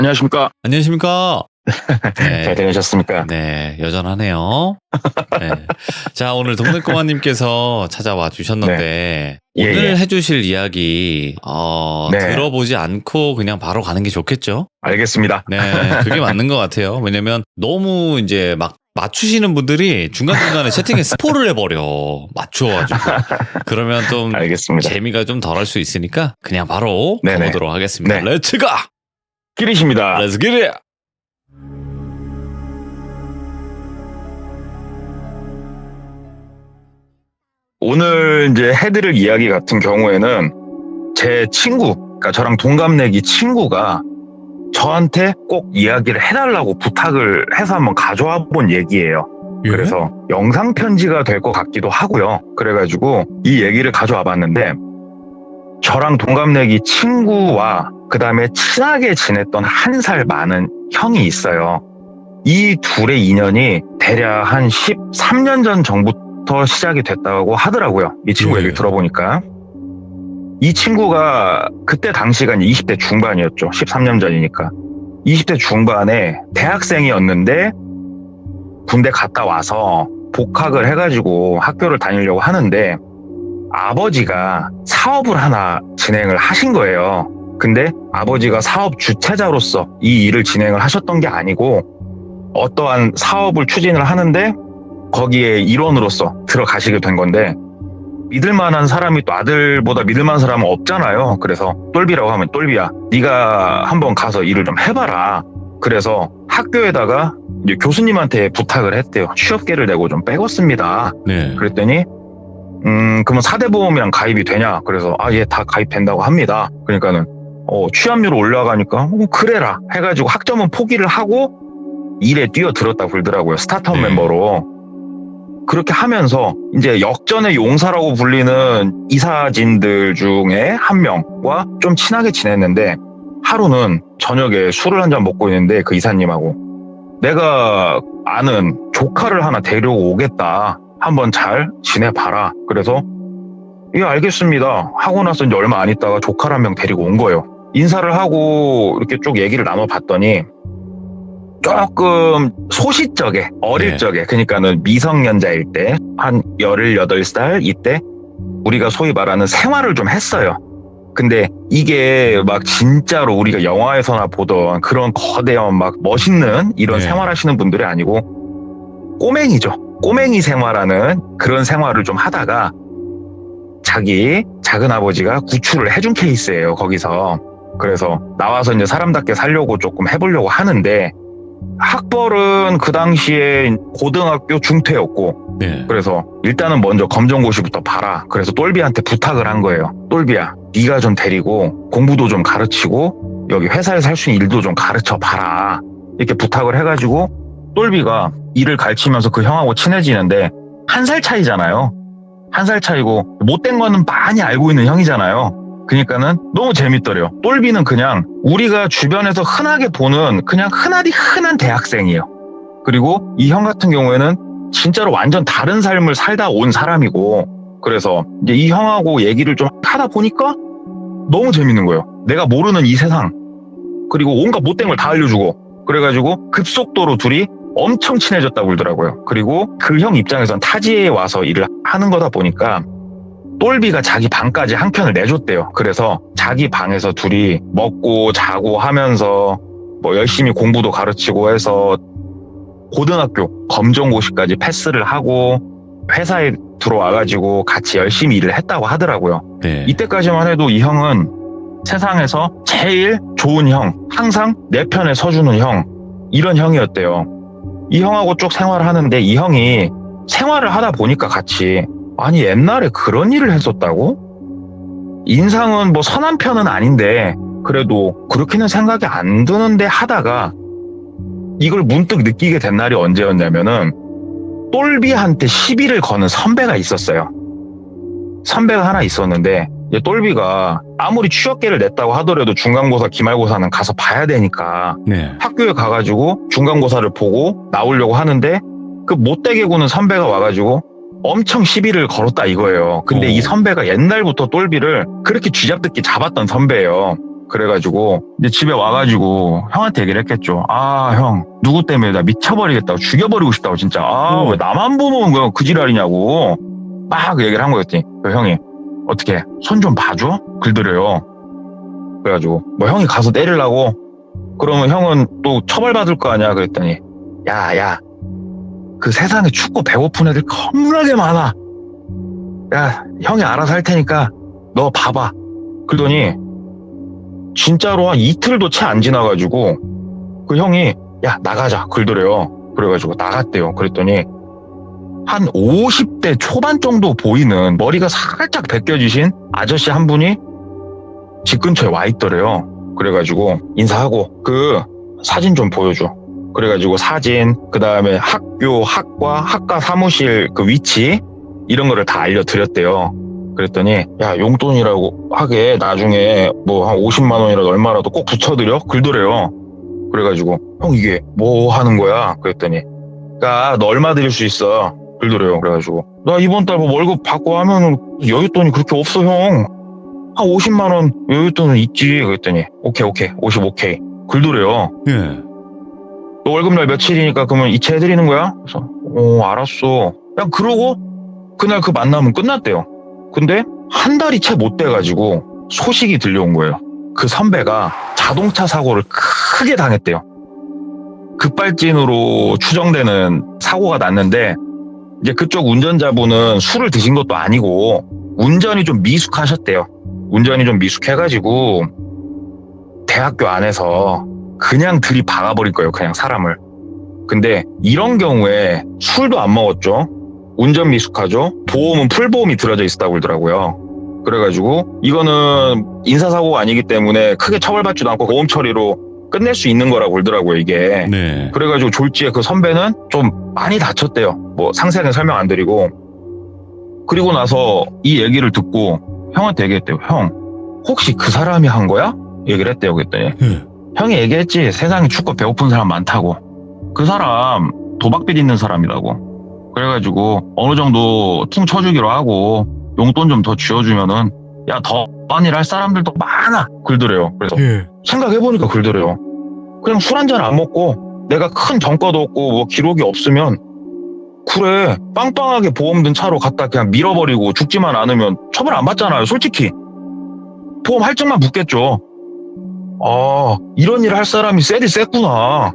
안녕하십니까. 안녕하십니까. 잘 네, 지내셨습니까? 네, 여전하네요. 네. 자, 오늘 동네꼬마님께서 찾아와 주셨는데, 예, 오늘 예. 해주실 이야기, 네. 들어보지 않고 그냥 바로 가는 게 좋겠죠? 알겠습니다. 네, 그게 맞는 것 같아요. 왜냐면 너무 이제 막 맞추시는 분들이 중간중간에 채팅에 스포를 해버려. 맞추어가지고. 그러면 좀 알겠습니다. 재미가 좀 덜할 수 있으니까 그냥 바로 네네. 가보도록 하겠습니다. 네. 렛츠 가! 끼리십니다. 렛츠 기릿! 오늘 이제 해드릴 이야기 같은 경우에는 제 친구, 그러니까 저랑 동갑내기 친구가 저한테 꼭 이야기를 해달라고 부탁을 해서 한번 가져와 본 얘기예요. 예? 그래서 영상 편지가 될 것 같기도 하고요. 그래가지고 이 얘기를 가져와 봤는데, 저랑 동갑내기 친구와 그 다음에 친하게 지냈던 한 살 많은 형이 있어요. 이 둘의 인연이 대략 한 13년 전 전부터 시작이 됐다고 하더라고요. 이 친구 예. 얘기를 들어보니까. 이 친구가 그때 당시가 이제 20대 중반이었죠. 13년 전이니까. 20대 중반에 대학생이었는데 군대 갔다 와서 복학을 해가지고 학교를 다니려고 하는데 아버지가 사업을 하나 진행을 하신 거예요. 근데 아버지가 사업 주체자로서 이 일을 진행을 하셨던 게 아니고 어떠한 사업을 추진을 하는데 거기에 일원으로서 들어가시게 된 건데, 믿을 만한 사람이 또 아들보다 믿을 만한 사람은 없잖아요. 그래서 똘비라고 하면, 똘비야, 네가 한번 가서 일을 좀 해봐라. 그래서 학교에다가 이제 교수님한테 부탁을 했대요. 취업계를 내고 좀 빼겠습니다. 네. 그랬더니 그러면 4대 보험이랑 가입이 되냐? 그래서 예, 다 가입된다고 합니다. 그러니까는 취업률 올라가니까 그래라 해가지고 학점은 포기를 하고 일에 뛰어들었다 그러더라고요. 스타트업 네. 멤버로. 그렇게 하면서 이제 역전의 용사라고 불리는 이사진들 중에 한 명과 좀 친하게 지냈는데, 하루는 저녁에 술을 한 잔 먹고 있는데 그 이사님하고 내가 아는 조카를 하나 데려오고 오겠다. 한번 잘 지내봐라. 그래서 예, 알겠습니다 하고 나서 이제 얼마 안 있다가 조카를 한 명 데리고 온 거예요. 인사를 하고 이렇게 쭉 얘기를 나눠봤더니 조금 소싯적에 어릴 네. 적에, 그러니까는 미성년자일 때 한 18살 이때 우리가 소위 말하는 생활을 좀 했어요. 근데 이게 막 진짜로 우리가 영화에서나 보던 그런 거대한 막 멋있는 이런 네. 생활하시는 분들이 아니고 꼬맹이죠. 꼬맹이 생활하는 그런 생활을 좀 하다가 자기 작은아버지가 구출을 해준 케이스예요, 거기서. 그래서 나와서 이제 사람답게 살려고 조금 해보려고 하는데, 학벌은 그 당시에 고등학교 중퇴였고, 네. 그래서 일단은 먼저 검정고시부터 봐라. 그래서 똘비한테 부탁을 한 거예요. 똘비야, 네가 좀 데리고 공부도 좀 가르치고 여기 회사에서 할 수 있는 일도 좀 가르쳐 봐라. 이렇게 부탁을 해가지고 똘비가 일을 가르치면서 그 형하고 친해지는데, 1살 차이잖아요. 1살 차이고 못된 거는 많이 알고 있는 형이잖아요. 그러니까는 너무 재밌더래요. 똘비는 그냥 우리가 주변에서 흔하게 보는 그냥 흔한 대학생이에요. 그리고 이 형 같은 경우에는 진짜로 완전 다른 삶을 살다 온 사람이고, 그래서 이제 이 형하고 얘기를 좀 하다 보니까 너무 재밌는 거예요. 내가 모르는 이 세상, 그리고 온갖 못된 걸 다 알려주고, 그래가지고 급속도로 둘이 엄청 친해졌다고 그러더라고요. 그리고 그 형 입장에선 타지에 와서 일을 하는 거다 보니까 똘비가 자기 방까지 한 켠을 내줬대요. 그래서 자기 방에서 둘이 먹고 자고 하면서 뭐 열심히 공부도 가르치고 해서 고등학교 검정고시까지 패스를 하고 회사에 들어와가지고 같이 열심히 일을 했다고 하더라고요. 네. 이때까지만 해도 이 형은 세상에서 제일 좋은 형, 항상 내 편에 서주는 형, 이런 형이었대요. 이 형하고 쭉 생활을 하는데, 이 형이 생활을 하다 보니까 같이, 아니 옛날에 그런 일을 했었다고? 인상은 뭐 선한 편은 아닌데 그래도 그렇게는 생각이 안 드는데 하다가 이걸 문득 느끼게 된 날이 언제였냐면은, 똘비한테 시비를 거는 선배가 있었어요. 선배가 하나 있었는데, 똘비가 아무리 취업계를 냈다고 하더라도 중간고사, 기말고사는 가서 봐야 되니까 네. 학교에 가가지고 중간고사를 보고 나오려고 하는데, 그 못되게 구는 선배가 와가지고 엄청 시비를 걸었다 이거예요. 근데 이 선배가 옛날부터 똘비를 그렇게 쥐잡듯이 잡았던 선배예요. 그래가지고 이제 집에 와가지고 형한테 얘기를 했겠죠. 아, 형 누구 때문에 나 미쳐버리겠다고, 죽여버리고 싶다고 진짜. 아, 왜 나만 보면 왜 그 지랄이냐고 막 얘기를 한 거였더니 그 형이 어떻게 손 좀 봐줘? 글들여요. 그래가지고 뭐 형이 가서 때리려고? 그러면 형은 또 처벌받을 거 아니야. 그랬더니 야, 그 세상에 춥고 배고픈 애들 겁나게 많아. 야, 형이 알아서 할 테니까 너 봐봐. 그러더니 진짜로 한 이틀도 채 안 지나가지고 그 형이 야, 나가자. 그러더래요. 그래가지고 나갔대요. 그랬더니 한 50대 초반 정도 보이는 머리가 살짝 벗겨지신 아저씨 한 분이 집 근처에 와 있더래요. 그래가지고 인사하고 그 사진 좀 보여줘. 그래가지고 사진, 그 다음에 학교, 학과 사무실 그 위치 이런 거를 다 알려드렸대요. 그랬더니 야, 용돈이라고 하게 나중에 뭐 한 50만 원이라도 얼마라도 꼭 붙여드려? 그러더래요. 그래가지고 형 이게 뭐 하는 거야? 그랬더니 야, 너 얼마 드릴 수 있어? 그러더래요. 그래가지고 나 이번 달 뭐 월급 받고 하면은 여윳돈이 그렇게 없어 형. 한 50만 원 여윳돈은 있지. 그랬더니 오케이 55K 그러더래요. 예. 너 월급날 며칠이니까 그러면 이체해드리는 거야? 그래서 알았어. 그냥 그러고 그날 그 만남은 끝났대요. 근데 한 달이 채 못 돼가지고 소식이 들려온 거예요. 그 선배가 자동차 사고를 크게 당했대요. 급발진으로 추정되는 사고가 났는데 이제 그쪽 운전자분은 술을 드신 것도 아니고 운전이 좀 미숙하셨대요. 운전이 좀 미숙해가지고 대학교 안에서 그냥 들이박아버릴 거예요. 그냥 사람을. 근데 이런 경우에 술도 안 먹었죠. 운전 미숙하죠. 보험은 풀보험이 들어져 있었다고 그러더라고요. 그래가지고 이거는 인사사고가 아니기 때문에 크게 처벌받지도 않고 보험 처리로 끝낼 수 있는 거라고 그러더라고요, 이게. 네. 그래가지고 졸지에 그 선배는 좀 많이 다쳤대요. 뭐 상세하게 설명 안 드리고. 그리고 나서 이 얘기를 듣고 형한테 얘기했대요. 형, 혹시 그 사람이 한 거야? 얘기를 했대요. 그랬더니 형이 얘기했지. 세상에 춥고 배고픈 사람 많다고. 그 사람 도박빚 있는 사람이라고. 그래가지고 어느 정도 퉁 쳐주기로 하고 용돈 좀 더 쥐어주면은 야, 더 많은 일 할 사람들도 많아. 그러더래요. 그래서 생각해보니까 그러더래요. 그냥 술 한잔 안 먹고 내가 큰 전과도 없고 뭐 기록이 없으면 그래, 빵빵하게 보험 든 차로 갖다 그냥 밀어버리고 죽지만 않으면 처벌 안 받잖아요. 솔직히 보험 할증만 붙겠죠. 아, 이런 일 할 사람이 세디 셌구나.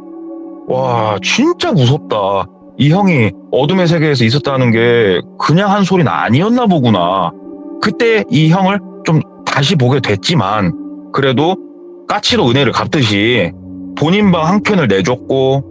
와, 진짜 무섭다. 이 형이 어둠의 세계에서 있었다는 게 그냥 한 소리는 아니었나 보구나. 그때 이 형을 좀 다시 보게 됐지만 그래도 까치도 은혜를 갚듯이 본인 방 한 켠을 내줬고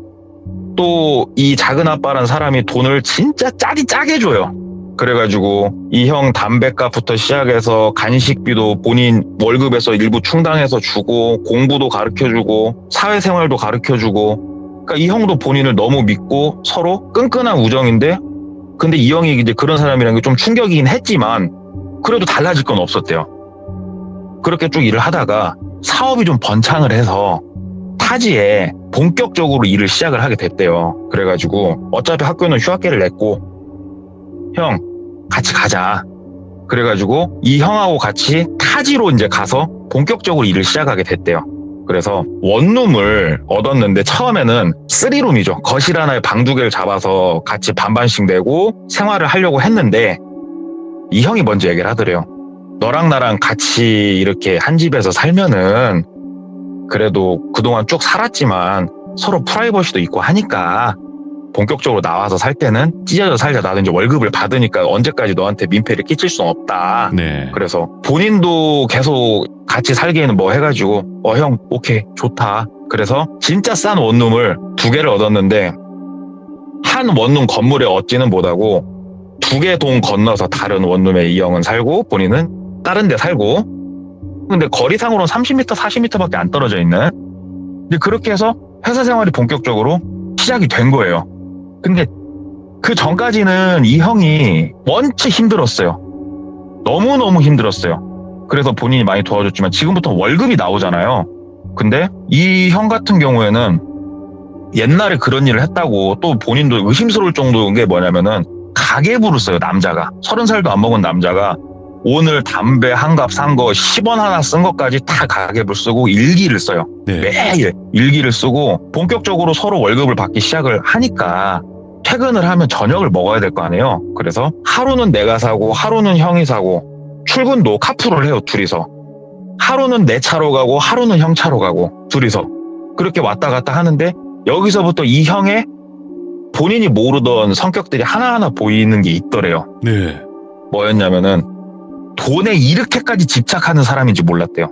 또 이 작은 아빠란 사람이 돈을 진짜 짜게 줘요. 그래가지고 이 형 담뱃값부터 시작해서 간식비도 본인 월급에서 일부 충당해서 주고 공부도 가르쳐주고 사회생활도 가르쳐주고. 그러니까 이 형도 본인을 너무 믿고 서로 끈끈한 우정인데 근데 이 형이 이제 그런 사람이라는 게 좀 충격이긴 했지만 그래도 달라질 건 없었대요. 그렇게 쭉 일을 하다가 사업이 좀 번창을 해서 타지에 본격적으로 일을 시작을 하게 됐대요. 그래가지고 어차피 학교는 휴학계를 냈고 형 같이 가자. 그래가지고 이 형하고 같이 타지로 이제 가서 본격적으로 일을 시작하게 됐대요. 그래서 원룸을 얻었는데 처음에는 3룸이죠. 거실 하나에 방 2개를 잡아서 같이 반반씩 내고 생활을 하려고 했는데 이 형이 먼저 얘기를 하더래요. 너랑 나랑 같이 이렇게 한 집에서 살면은 그래도 그동안 쭉 살았지만 서로 프라이버시도 있고 하니까 본격적으로 나와서 살 때는 찢어져 살자. 나도 이제 월급을 받으니까 언제까지 너한테 민폐를 끼칠 수는 없다. 네. 그래서 본인도 계속 같이 살기에는 뭐 해가지고 형 오케이 좋다. 그래서 진짜 싼 원룸을 2개를 얻었는데 한 원룸 건물에 얻지는 못하고 2개 동 건너서 다른 원룸에 이 형은 살고 본인은 다른 데 살고 근데 거리상으로는 30m, 40m밖에 안 떨어져 있는. 근데 그렇게 해서 회사 생활이 본격적으로 시작이 된 거예요. 근데 그 전까지는 이 형이 원체 힘들었어요. 너무너무 힘들었어요. 그래서 본인이 많이 도와줬지만 지금부터 월급이 나오잖아요. 근데 이 형 같은 경우에는 옛날에 그런 일을 했다고 또 본인도 의심스러울 정도인 게 뭐냐면은 가계부를 써요. 남자가 30살도 안 먹은 남자가 오늘 담배 한 갑 산 거 10원 하나 쓴 것까지 다 가계부 쓰고 일기를 써요. 네. 매일 일기를 쓰고 본격적으로 서로 월급을 받기 시작을 하니까 퇴근을 하면 저녁을 먹어야 될 거 아니에요. 그래서 하루는 내가 사고 하루는 형이 사고 출근도 카풀을 해요. 둘이서. 하루는 내 차로 가고 하루는 형 차로 가고 둘이서 그렇게 왔다 갔다 하는데 여기서부터 이 형의 본인이 모르던 성격들이 하나하나 보이는 게 있더래요. 네. 뭐였냐면은 돈에 이렇게까지 집착하는 사람인지 몰랐대요.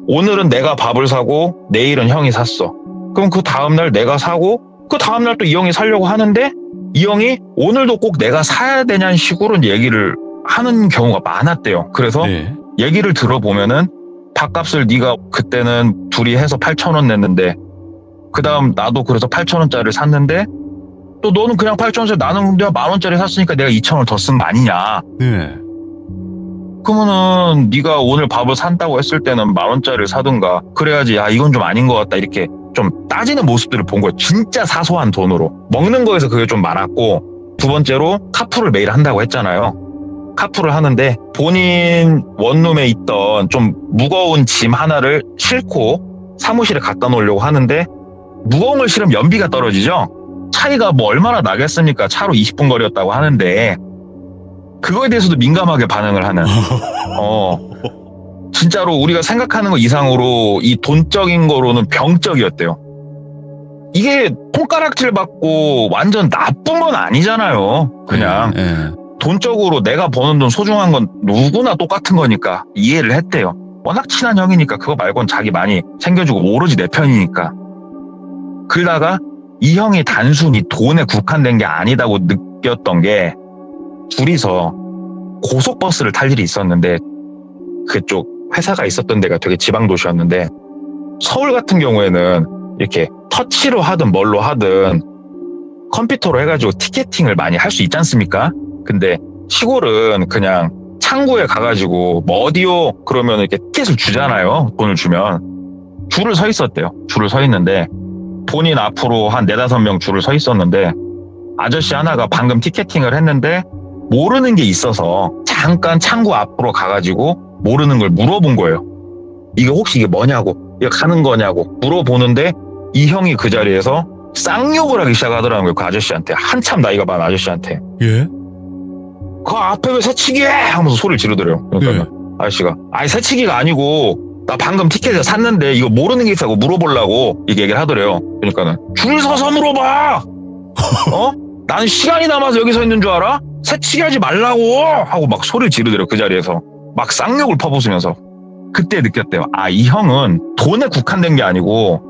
오늘은 내가 밥을 사고 내일은 형이 샀어. 그럼 그 다음날 내가 사고 그 다음날 또 이 형이 사려고 하는데 이 형이 오늘도 꼭 내가 사야 되냐는 식으로 얘기를 하는 경우가 많았대요. 그래서 네. 얘기를 들어보면은 밥값을 네가 그때는 둘이 해서 8,000원 냈는데 그 다음 나도 그래서 8,000원짜리를 샀는데 또 너는 그냥 8,000원짜리 나는 내가 10,000원짜리 샀으니까 내가 2,000원을 더 쓴 거 아니냐. 네. 그러면은 네가 오늘 밥을 산다고 했을 때는 10,000원짜리를 사든가 그래야지 야 이건 좀 아닌 것 같다 이렇게 좀 따지는 모습들을 본 거예요. 진짜 사소한 돈으로. 먹는 거에서 그게 좀 많았고 두 번째로 카풀을 매일 한다고 했잖아요. 카풀을 하는데 본인 원룸에 있던 좀 무거운 짐 하나를 싣고 사무실에 갖다 놓으려고 하는데 무거운 걸 실으면 연비가 떨어지죠. 차이가 뭐 얼마나 나겠습니까? 차로 20분 거리였다고 하는데 그거에 대해서도 민감하게 반응을 하는 진짜로 우리가 생각하는 것 이상으로 이 돈적인 거로는 병적이었대요. 이게 손가락질 받고 완전 나쁜 건 아니잖아요. 그냥 네. 돈적으로 내가 버는 돈 소중한 건 누구나 똑같은 거니까 이해를 했대요. 워낙 친한 형이니까 그거 말고는 자기 많이 챙겨주고 오로지 내 편이니까. 그러다가 이 형이 단순히 돈에 국한된 게 아니다고 느꼈던 게 둘이서 고속버스를 탈 일이 있었는데 그쪽 회사가 있었던 데가 되게 지방도시였는데 서울 같은 경우에는 이렇게 터치로 하든 뭘로 하든 컴퓨터로 해가지고 티켓팅을 많이 할 수 있지 않습니까? 근데 시골은 그냥 창구에 가가지고 뭐 어디요? 그러면 이렇게 티켓을 주잖아요. 돈을 주면. 줄을 서 있었대요. 줄을 서 있는데 본인 앞으로 한 4-5명 줄을 서 있었는데 아저씨 하나가 방금 티켓팅을 했는데 모르는 게 있어서 잠깐 창구 앞으로 가가지고 모르는 걸 물어본 거예요. 이게 혹시 이게 뭐냐고, 이거 가는 거냐고 물어보는데 이 형이 그 자리에서 쌍욕을 하기 시작하더라는 거예요. 그 아저씨한테. 한참 나이가 많은 아저씨한테. 예? 그 앞에 왜 새치기해! 하면서 소리를 지르더래요. 그러니까 아저씨가 아니 새치기가 아니고 나 방금 티켓을 샀는데 이거 모르는 게 있다고 물어보려고 이렇게 얘기를 하더래요. 그러니까는 줄 서서 물어봐! 나는 시간이 남아서 여기 서 있는 줄 알아? 새치기 하지 말라고! 하고 막 소리를 지르더래요. 그 자리에서. 막 쌍욕을 퍼부으면서. 그때 느꼈대요. 아, 이 형은 돈에 국한된 게 아니고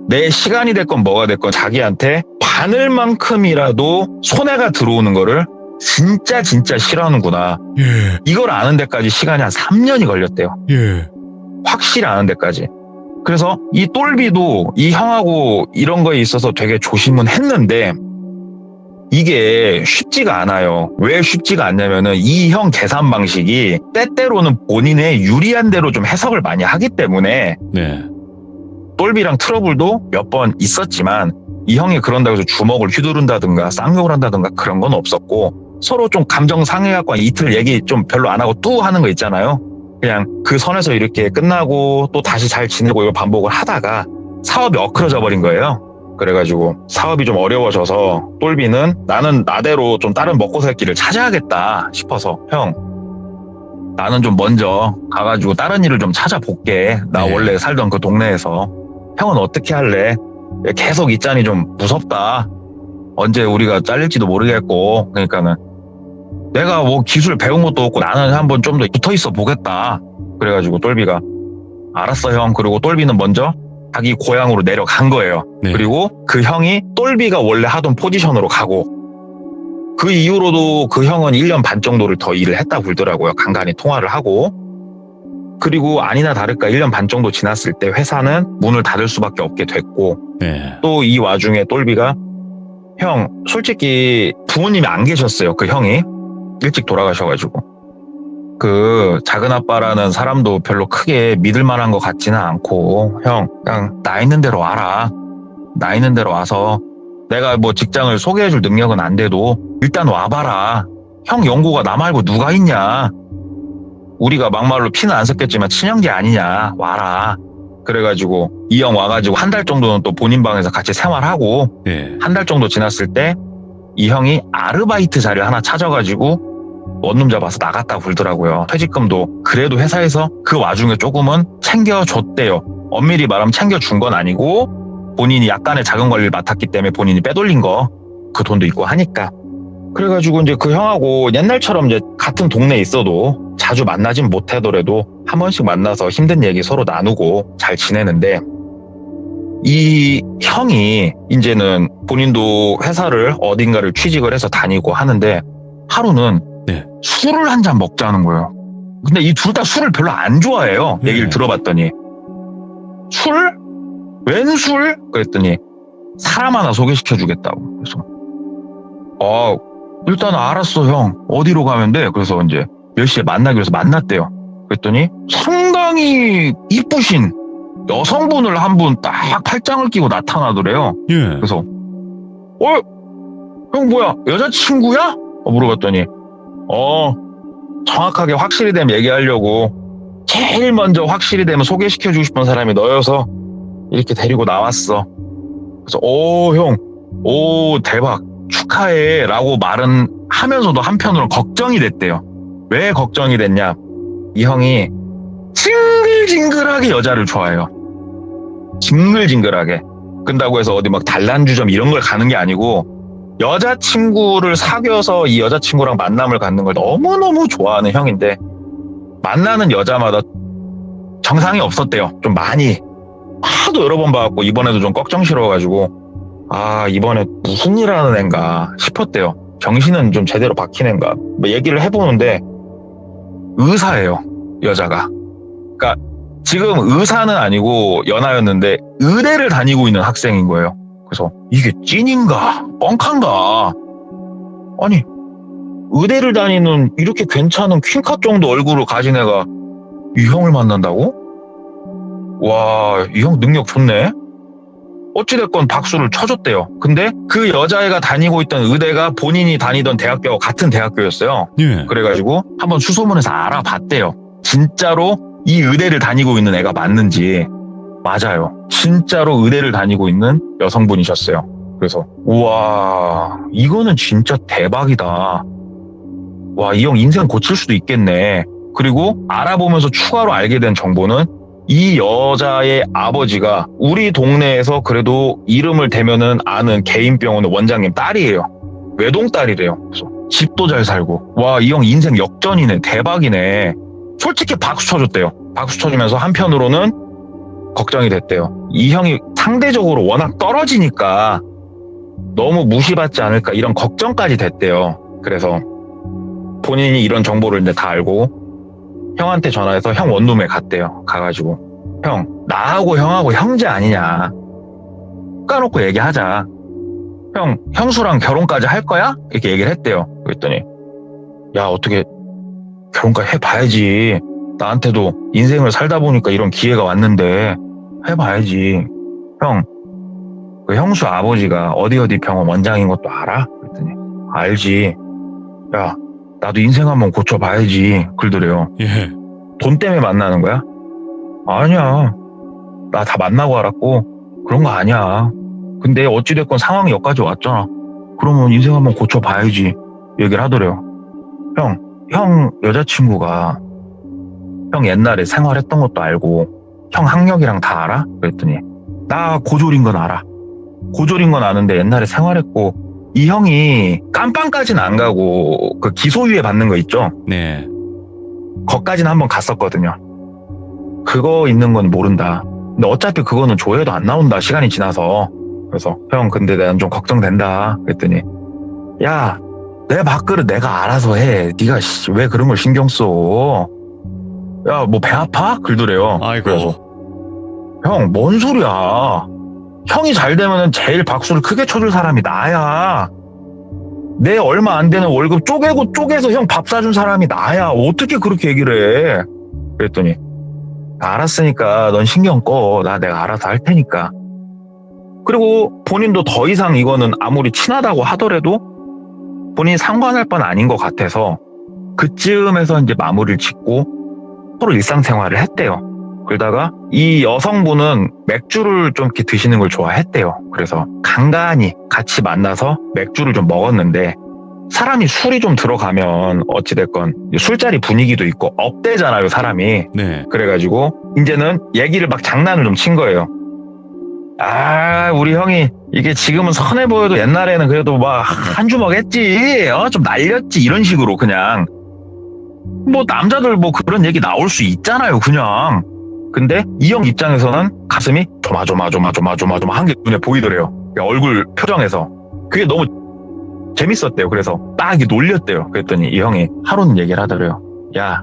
내 시간이 됐건 뭐가 됐건 자기한테 바늘만큼이라도 손해가 들어오는 거를 진짜 싫어하는구나. 예. 이걸 아는 데까지 시간이 한 3년이 걸렸대요. 예. 확실히 아는 데까지. 그래서 이 똘비도 이 형하고 이런 거에 있어서 되게 조심은 했는데 이게 쉽지가 않아요. 왜 쉽지가 않냐면은 이 형 계산 방식이 때때로는 본인의 유리한 대로 좀 해석을 많이 하기 때문에 네. 똘비랑 트러블도 몇 번 있었지만 이 형이 그런다고 해서 주먹을 휘두른다든가 쌍욕을 한다든가 그런 건 없었고 서로 좀 감정 상해갖고 이틀 얘기 좀 별로 안 하고 또 하는 거 있잖아요. 그냥 그 선에서 이렇게 끝나고 또 다시 잘 지내고 이걸 반복을 하다가 사업이 엉클어져 버린 거예요. 그래가지고 사업이 좀 어려워져서 똘비는 나는 나대로 좀 다른 먹고 살 길을 찾아야겠다 싶어서 형 나는 좀 먼저 가가지고 다른 일을 좀 찾아볼게. 나 네. 원래 살던 그 동네에서. 형은 어떻게 할래? 계속 있자니 좀 무섭다. 언제 우리가 잘릴지도 모르겠고. 그러니까는 내가 뭐 기술 배운 것도 없고 나는 한번 좀 더 붙어있어 보겠다. 그래가지고 똘비가 알았어 형. 그리고 똘비는 먼저 자기 고향으로 내려간 거예요. 네. 그리고 그 형이 똘비가 원래 하던 포지션으로 가고 그 이후로도 그 형은 1년 반 정도를 더 일을 했다고 그러더라고요. 간간히 통화를 하고. 그리고 아니나 다를까 1년 반 정도 지났을 때 회사는 문을 닫을 수밖에 없게 됐고 네. 또 이 와중에 똘비가 형 솔직히 부모님이 안 계셨어요. 그 형이 일찍 돌아가셔가지고 그 작은아빠라는 사람도 별로 크게 믿을 만한 것 같지는 않고 형 그냥 나 있는 대로 와라. 나 있는 대로 와서 내가 뭐 직장을 소개해줄 능력은 안 돼도 일단 와봐라. 형 연고가 나 말고 누가 있냐. 우리가 막말로 피는 안 섞였지만 친형제 아니냐, 와라. 그래가지고 이 형 와가지고 한 달 정도는 또 본인 방에서 같이 생활하고, 예. 한 달 정도 지났을 때 이 형이 아르바이트 자리를 하나 찾아가지고 원룸 잡아서 나갔다 굴더라고요. 퇴직금도 그래도 회사에서 그 와중에 조금은 챙겨줬대요. 엄밀히 말하면 챙겨준 건 아니고 본인이 약간의 자금 관리를 맡았기 때문에 본인이 빼돌린 거, 그 돈도 있고 하니까. 그래가지고 이제 그 형하고 옛날처럼 이제 같은 동네에 있어도 자주 만나진 못하더라도 한 번씩 만나서 힘든 얘기 서로 나누고 잘 지내는데, 이 형이 이제는 본인도 회사를 어딘가를 취직을 해서 다니고 하는데 하루는 네. 술을 한 잔 먹자는 거예요. 근데 이 둘 다 술을 별로 안 좋아해요. 네. 얘기를 들어봤더니. 술? 웬 술? 그랬더니 사람 하나 소개시켜 주겠다고. 그래서 일단 알았어 형. 어디로 가면 돼? 그래서 이제 몇 시에 만나기로 해서 만났대요. 그랬더니 상당히 이쁘신 여성분을 한 분 딱 팔짱을 끼고 나타나더래요. 예. 그래서 형 뭐야 여자친구야? 물어봤더니 정확하게 확실히 되면 얘기하려고 제일 먼저 확실히 되면 소개시켜주고 싶은 사람이 너여서 이렇게 데리고 나왔어. 그래서 형 대박 축하해 라고 말은 하면서도 한편으로 걱정이 됐대요. 왜 걱정이 됐냐, 이 형이 징글징글하게 여자를 좋아해요. 징글징글하게. 근다고 해서 어디 막 단란주점 이런 걸 가는 게 아니고 여자친구를 사귀어서 이 여자친구랑 만남을 갖는 걸 너무너무 좋아하는 형인데, 만나는 여자마다 정상이 없었대요. 좀 많이. 하도 여러 번 봐갖고 이번에도 좀 걱정스러워가지고 이번에 무슨 일 하는 앤가 싶었대요. 정신은 좀 제대로 박힌 앤가. 뭐 얘기를 해보는데 의사예요, 여자가. 그러니까 지금 의사는 아니고 연하였는데 의대를 다니고 있는 학생인 거예요. 그래서 이게 찐인가 뻥칸가. 아니 의대를 다니는 이렇게 괜찮은 퀸카 정도 얼굴을 가진 애가 이 형을 만난다고? 와, 이 형 능력 좋네. 어찌됐건 박수를 쳐줬대요. 근데 그 여자애가 다니고 있던 의대가 본인이 다니던 대학교와 같은 대학교였어요. 예. 그래가지고 한번 수소문해서 알아봤대요. 진짜로 이 의대를 다니고 있는 애가 맞는지. 맞아요. 진짜로 의대를 다니고 있는 여성분이셨어요. 그래서 우와, 이거는 진짜 대박이다. 와, 이 형 인생 고칠 수도 있겠네. 그리고 알아보면서 추가로 알게 된 정보는 이 여자의 아버지가 우리 동네에서 그래도 이름을 대면은 아는 개인병원의 원장님 딸이에요. 외동딸이래요. 그래서 집도 잘 살고. 와, 이 형 인생 역전이네. 대박이네. 솔직히 박수 쳐줬대요. 박수 쳐주면서 한편으로는 걱정이 됐대요. 이 형이 상대적으로 워낙 떨어지니까 너무 무시받지 않을까 이런 걱정까지 됐대요. 그래서 본인이 이런 정보를 이제 다 알고 형한테 전화해서 형 원룸에 갔대요. 가가지고 형, 나하고 형하고 형제 아니냐, 까놓고 얘기하자. 형, 형수랑 결혼까지 할 거야? 이렇게 얘기를 했대요. 그랬더니 야, 어떻게 결혼까지 해봐야지. 나한테도 인생을 살다 보니까 이런 기회가 왔는데 해봐야지. 형, 그 형수 아버지가 어디 병원 원장인 것도 알아? 그랬더니 알지. 야, 나도 인생 한번 고쳐봐야지. 그러더래요. 예. 돈 때문에 만나는 거야? 아니야. 나 다 만나고 알았고 그런 거 아니야. 근데 어찌됐건 상황이 여기까지 왔잖아. 그러면 인생 한번 고쳐봐야지. 얘기를 하더래요. 형 여자친구가 형 옛날에 생활했던 것도 알고 형 학력이랑 다 알아? 그랬더니 나 고졸인 건 알아. 고졸인 건 아는데 옛날에 생활했고, 이 형이 깜빵까지는 안 가고 그 기소유예 받는 거 있죠? 네. 거기까지는 한번 갔었거든요. 그거 있는 건 모른다. 근데 어차피 그거는 조회도 안 나온다, 시간이 지나서. 그래서 형, 근데 난 좀 걱정된다. 그랬더니 야, 내 밥그릇 내가 알아서 해. 네가 왜 그런 걸 신경 써? 야, 뭐 배 아파? 그러더래요. 아이고. 그래서 형, 뭔 소리야. 형이 잘 되면 제일 박수를 크게 쳐줄 사람이 나야. 내 얼마 안 되는 월급 쪼개서 형 밥 사준 사람이 나야. 어떻게 그렇게 얘기를 해? 그랬더니 알았으니까 넌 신경 꺼. 내가 알아서 할 테니까. 그리고 본인도 더 이상 이거는 아무리 친하다고 하더라도 본인이 상관할 건 아닌 것 같아서 그쯤에서 이제 마무리를 짓고 서로 일상생활을 했대요. 그러다가 이 여성분은 맥주를 좀 이렇게 드시는 걸 좋아했대요. 그래서 간간히 같이 만나서 맥주를 좀 먹었는데 사람이 술이 좀 들어가면 어찌됐건 술자리 분위기도 있고 업되잖아요, 사람이. 네. 그래가지고 이제는 얘기를 막 장난을 좀 친 거예요. 아, 우리 형이 이게 지금은 선해 보여도 옛날에는 그래도 막 한 주먹 했지, 좀 날렸지, 이런 식으로 그냥. 뭐 남자들 뭐 그런 얘기 나올 수 있잖아요, 그냥. 근데 이 형 입장에서는 가슴이 조마조마조마조마조마 한 게 눈에 보이더래요. 얼굴 표정에서. 그게 너무 재밌었대요. 그래서 딱 이렇게 놀렸대요. 그랬더니 이 형이 하루는 얘기를 하더래요. 야,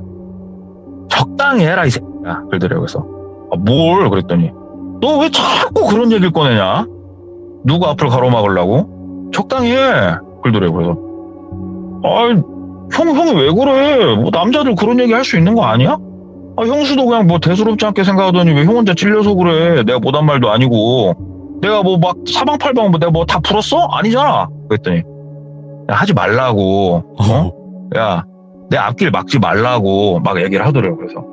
적당히 해라 이 새끼야. 그러더래요. 그래서 뭘? 그랬더니 너 왜 자꾸 그런 얘기를 꺼내냐? 누구 앞을 가로막으려고? 적당히 해. 그러더래요. 그래서 형이 왜 그래? 뭐 남자들 그런 얘기 할 수 있는 거 아니야? 형수도 그냥 뭐 대수롭지 않게 생각하더니 왜 형 혼자 찔려서 그래? 내가 못한 말도 아니고 내가 뭐 막 사방팔방 뭐 내가 뭐 다 풀었어? 아니잖아. 그랬더니 야, 하지 말라고. 야, 내 앞길 막지 말라고 막 얘기를 하더래요. 그래서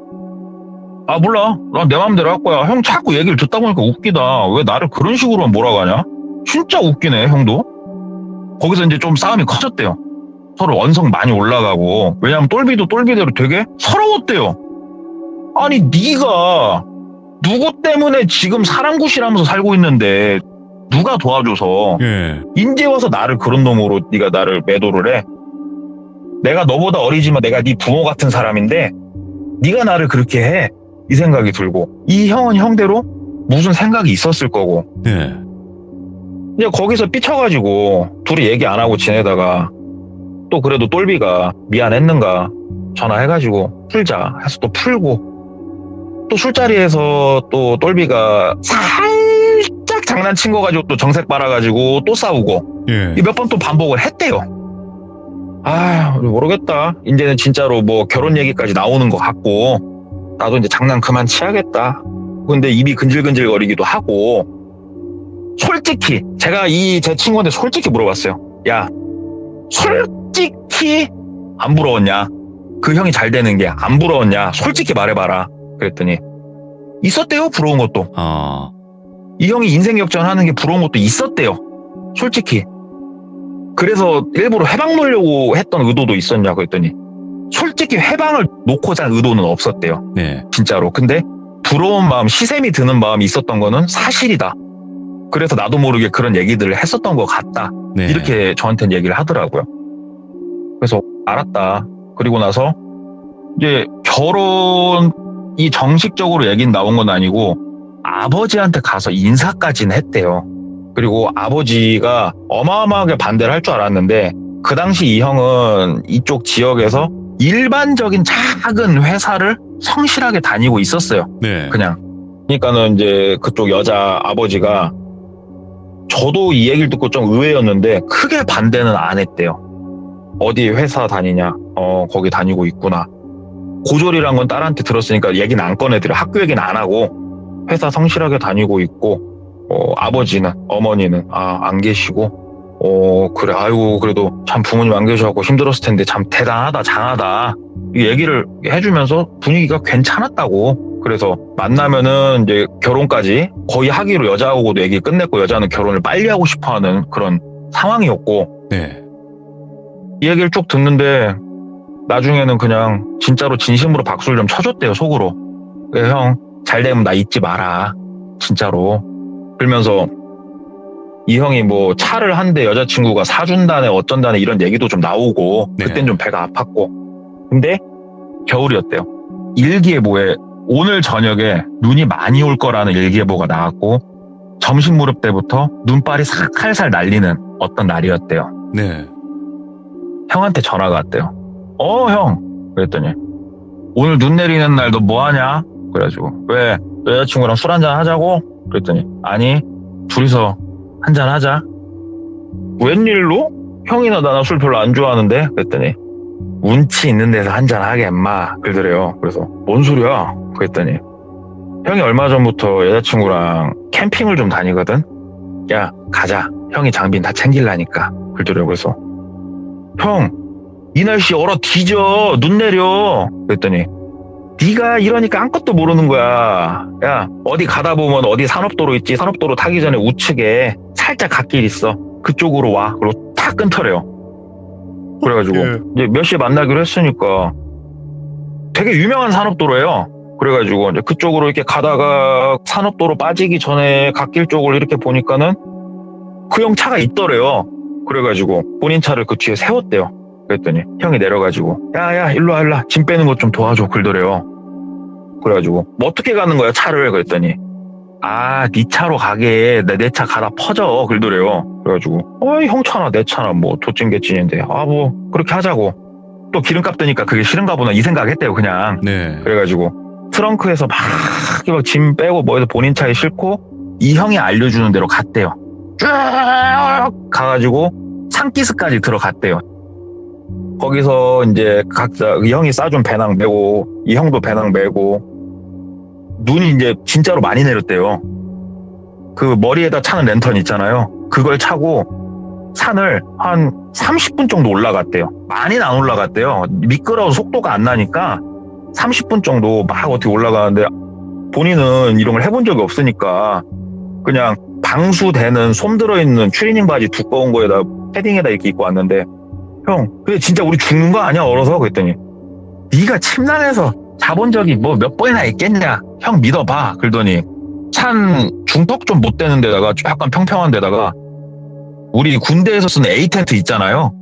몰라. 난 내 마음대로 할 거야. 형 자꾸 얘기를 듣다 보니까 웃기다. 왜 나를 그런 식으로만 몰아가냐? 진짜 웃기네, 형도. 거기서 이제 좀 싸움이 커졌대요. 서로 원성 많이 올라가고. 왜냐면 똘비도 똘비대로 되게 서러웠대요. 아니, 네가 누구 때문에 지금 사람 구실하면서 살고 있는데 누가 도와줘서 예. 인제 와서 나를 그런 놈으로 네가 나를 매도를 해? 내가 너보다 어리지만 내가 네 부모 같은 사람인데 네가 나를 그렇게 해? 이 생각이 들고, 이 형은 형대로 무슨 생각이 있었을 거고. 네. 이제 거기서 삐쳐가지고 둘이 얘기 안 하고 지내다가 또 그래도 똘비가 미안했는가 전화해가지고 풀자 해서 또 풀고, 또 술자리에서 또 똘비가 살짝 장난친 거 가지고 또 정색 빨아가지고 또 싸우고, 예. 몇 번 또 반복을 했대요. 모르겠다. 이제는 진짜로 뭐 결혼 얘기까지 나오는 것 같고 나도 이제 장난 그만 치야겠다. 근데 입이 근질근질거리기도 하고, 솔직히 제가 제 친구한테 솔직히 물어봤어요. 야, 솔직히 안 부러웠냐? 그 형이 잘 되는 게 안 부러웠냐? 솔직히 말해봐라. 그랬더니 있었대요, 부러운 것도. 이 형이 인생 역전하는 게 부러운 것도 있었대요, 솔직히. 그래서 일부러 해방 놓으려고 했던 의도도 있었냐 그랬더니 솔직히 해방을 놓고자 한 의도는 없었대요. 네. 진짜로. 근데 부러운 마음, 시샘이 드는 마음이 있었던 거는 사실이다. 그래서 나도 모르게 그런 얘기들을 했었던 것 같다. 네. 이렇게 저한테는 얘기를 하더라고요. 그래서 알았다. 그리고 나서 이제 결혼이 정식적으로 얘기는 나온 건 아니고 아버지한테 가서 인사까지는 했대요. 그리고 아버지가 어마어마하게 반대를 할 줄 알았는데 그 당시 이 형은 이쪽 지역에서 일반적인 작은 회사를 성실하게 다니고 있었어요. 네. 그냥. 그러니까는 이제 그쪽 여자 아버지가, 저도 이 얘기를 듣고 좀 의외였는데 크게 반대는 안 했대요. 어디 회사 다니냐? 거기 다니고 있구나. 고졸이란 건 딸한테 들었으니까 얘기는 안 꺼내드려. 학교 얘기는 안 하고 회사 성실하게 다니고 있고, 아버지는, 어머니는 안 계시고, 그래, 아이고, 그래도 참 부모님 안 계셔갖고 힘들었을 텐데 참 대단하다, 장하다. 이 얘기를 해주면서 분위기가 괜찮았다고. 그래서 만나면은 이제 결혼까지 거의 하기로 여자하고도 얘기 끝냈고, 여자는 결혼을 빨리 하고 싶어 하는 그런 상황이었고. 네. 이 얘기를 쭉 듣는데 나중에는 그냥 진짜로 진심으로 박수를 좀 쳐줬대요, 속으로. 그래, 형, 잘 되면 나 잊지 마라. 진짜로. 그러면서 이 형이 뭐 차를 한 대 여자친구가 사준다네 어쩐다네 이런 얘기도 좀 나오고, 네. 그땐 좀 배가 아팠고. 근데 겨울이었대요. 일기예보에 오늘 저녁에 눈이 많이 올 거라는 일기예보가 나왔고, 점심 무렵 때부터 눈발이 살살 날리는 어떤 날이었대요. 네. 형한테 전화가 왔대요. 형. 그랬더니 오늘 눈 내리는 날 너 뭐 하냐? 그래가지고 왜? 여자친구랑 술 한잔 하자고? 그랬더니 아니, 둘이서 한잔 하자. 웬일로? 형이나 나나 술 별로 안 좋아하는데? 그랬더니 운치 있는 데서 한잔 하게 임마. 그러더래요. 그래서 뭔 소리야? 그랬더니 형이 얼마 전부터 여자친구랑 캠핑을 좀 다니거든? 야, 가자. 형이 장비 다 챙길라니까. 그러더래요. 그래서 형, 이 날씨 얼어 뒤져. 눈 내려. 그랬더니 네가 이러니까 아무것도 모르는 거야. 야, 어디 가다 보면 어디 산업도로 있지. 산업도로 타기 전에 우측에 살짝 갓길 있어. 그쪽으로 와. 그리고 탁 끊더래요. 그래가지고 이제 몇 시에 만나기로 했으니까 되게 유명한 산업도로예요. 그래가지고 이제 그쪽으로 이렇게 가다가 산업도로 빠지기 전에 갓길 쪽을 이렇게 보니까는 그 형 차가 있더래요. 그래가지고 본인 차를 그 뒤에 세웠대요. 그랬더니 형이 내려가지고 야야 일로 와 짐 빼는 것 좀 도와줘 그러더래요. 그래가지고 뭐 어떻게 가는 거야 차를 그랬더니 네 차로 가게 내 차 가다 퍼져 그러더래요. 그래가지고 형 차나 내 차나 뭐 도찐개찐인데 뭐 그렇게 하자고. 또 기름값 드니까 그게 싫은가 보나 이 생각했대요 그냥. 네. 그래가지고 트렁크에서 막 짐 빼고 뭐해서 본인 차에 싣고 이 형이 알려주는 대로 갔대요. 쭉 가가지고 산기슭까지 들어갔대요. 거기서 이제 각자 이 형이 싸준 배낭 메고 이 형도 배낭 메고 눈이 이제 진짜로 많이 내렸대요. 그 머리에다 차는 랜턴 있잖아요. 그걸 차고 산을 한 30분 정도 올라갔대요. 많이는 안 올라갔대요. 미끄러워서 속도가 안 나니까 30분 정도 막 어떻게 올라가는데 본인은 이런 걸 해본 적이 없으니까 그냥 방수되는 솜 들어있는 추리닝 바지 두꺼운 거에다 패딩에다 이렇게 입고 왔는데 형, 근데 진짜 우리 죽는 거 아니야 얼어서? 그랬더니 네가 침낭에서 자본 적이 뭐 몇 번이나 있겠냐? 형 믿어봐. 그러더니 산 중턱 좀 못 되는 데다가 약간 평평한 데다가 우리 군대에서 쓰는 A 텐트 있잖아요.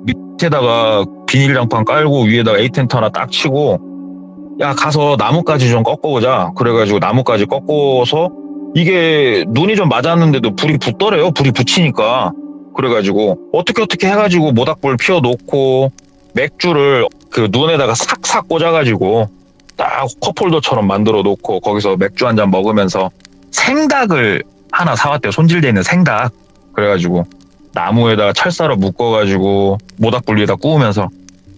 밑에다가 비닐장판 깔고 위에다가 A 텐트 하나 딱 치고 야 가서 나뭇가지 좀 꺾어보자. 그래가지고 나뭇가지 꺾어서 이게 눈이 좀 맞았는데도 불이 붙더래요. 불이 붙이니까. 그래가지고 어떻게 해가지고 모닥불 피워놓고 맥주를 그 눈에다가 싹싹 꽂아가지고 딱 컵홀더처럼 만들어 놓고 거기서 맥주 한 잔 먹으면서 생닭을 하나 사왔대요. 손질돼 있는 생닭. 그래가지고 나무에다가 철사로 묶어가지고 모닥불 위에다 구우면서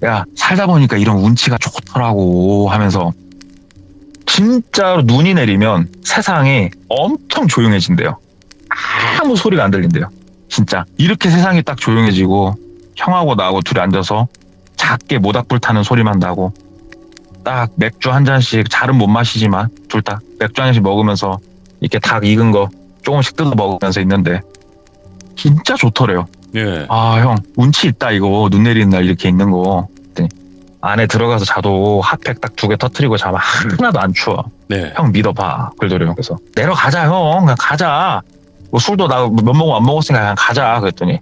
야 살다 보니까 이런 운치가 좋더라고 하면서 진짜로 눈이 내리면 세상이 엄청 조용해진대요. 아무 소리가 안 들린대요. 진짜 이렇게 세상이 딱 조용해지고 형하고 나하고 둘이 앉아서 작게 모닥불 타는 소리만 나고 딱 맥주 한 잔씩 잘은 못 마시지만 둘 다 맥주 한 잔씩 먹으면서 이렇게 닭 익은 거 조금씩 뜯어 먹으면서 있는데 진짜 좋더래요. 예. 형 운치 있다 이거 눈 내리는 날 이렇게 있는 거. 그랬더니 안에 들어가서 자도 핫팩 딱 2개 터트리고 자면 하나도 안 추워. 네. 형 믿어봐. 그러더래요. 그래서 내려가자 형 그냥 가자. 뭐 술도 나 몇 모금 안 먹었으니까 그냥 가자. 그랬더니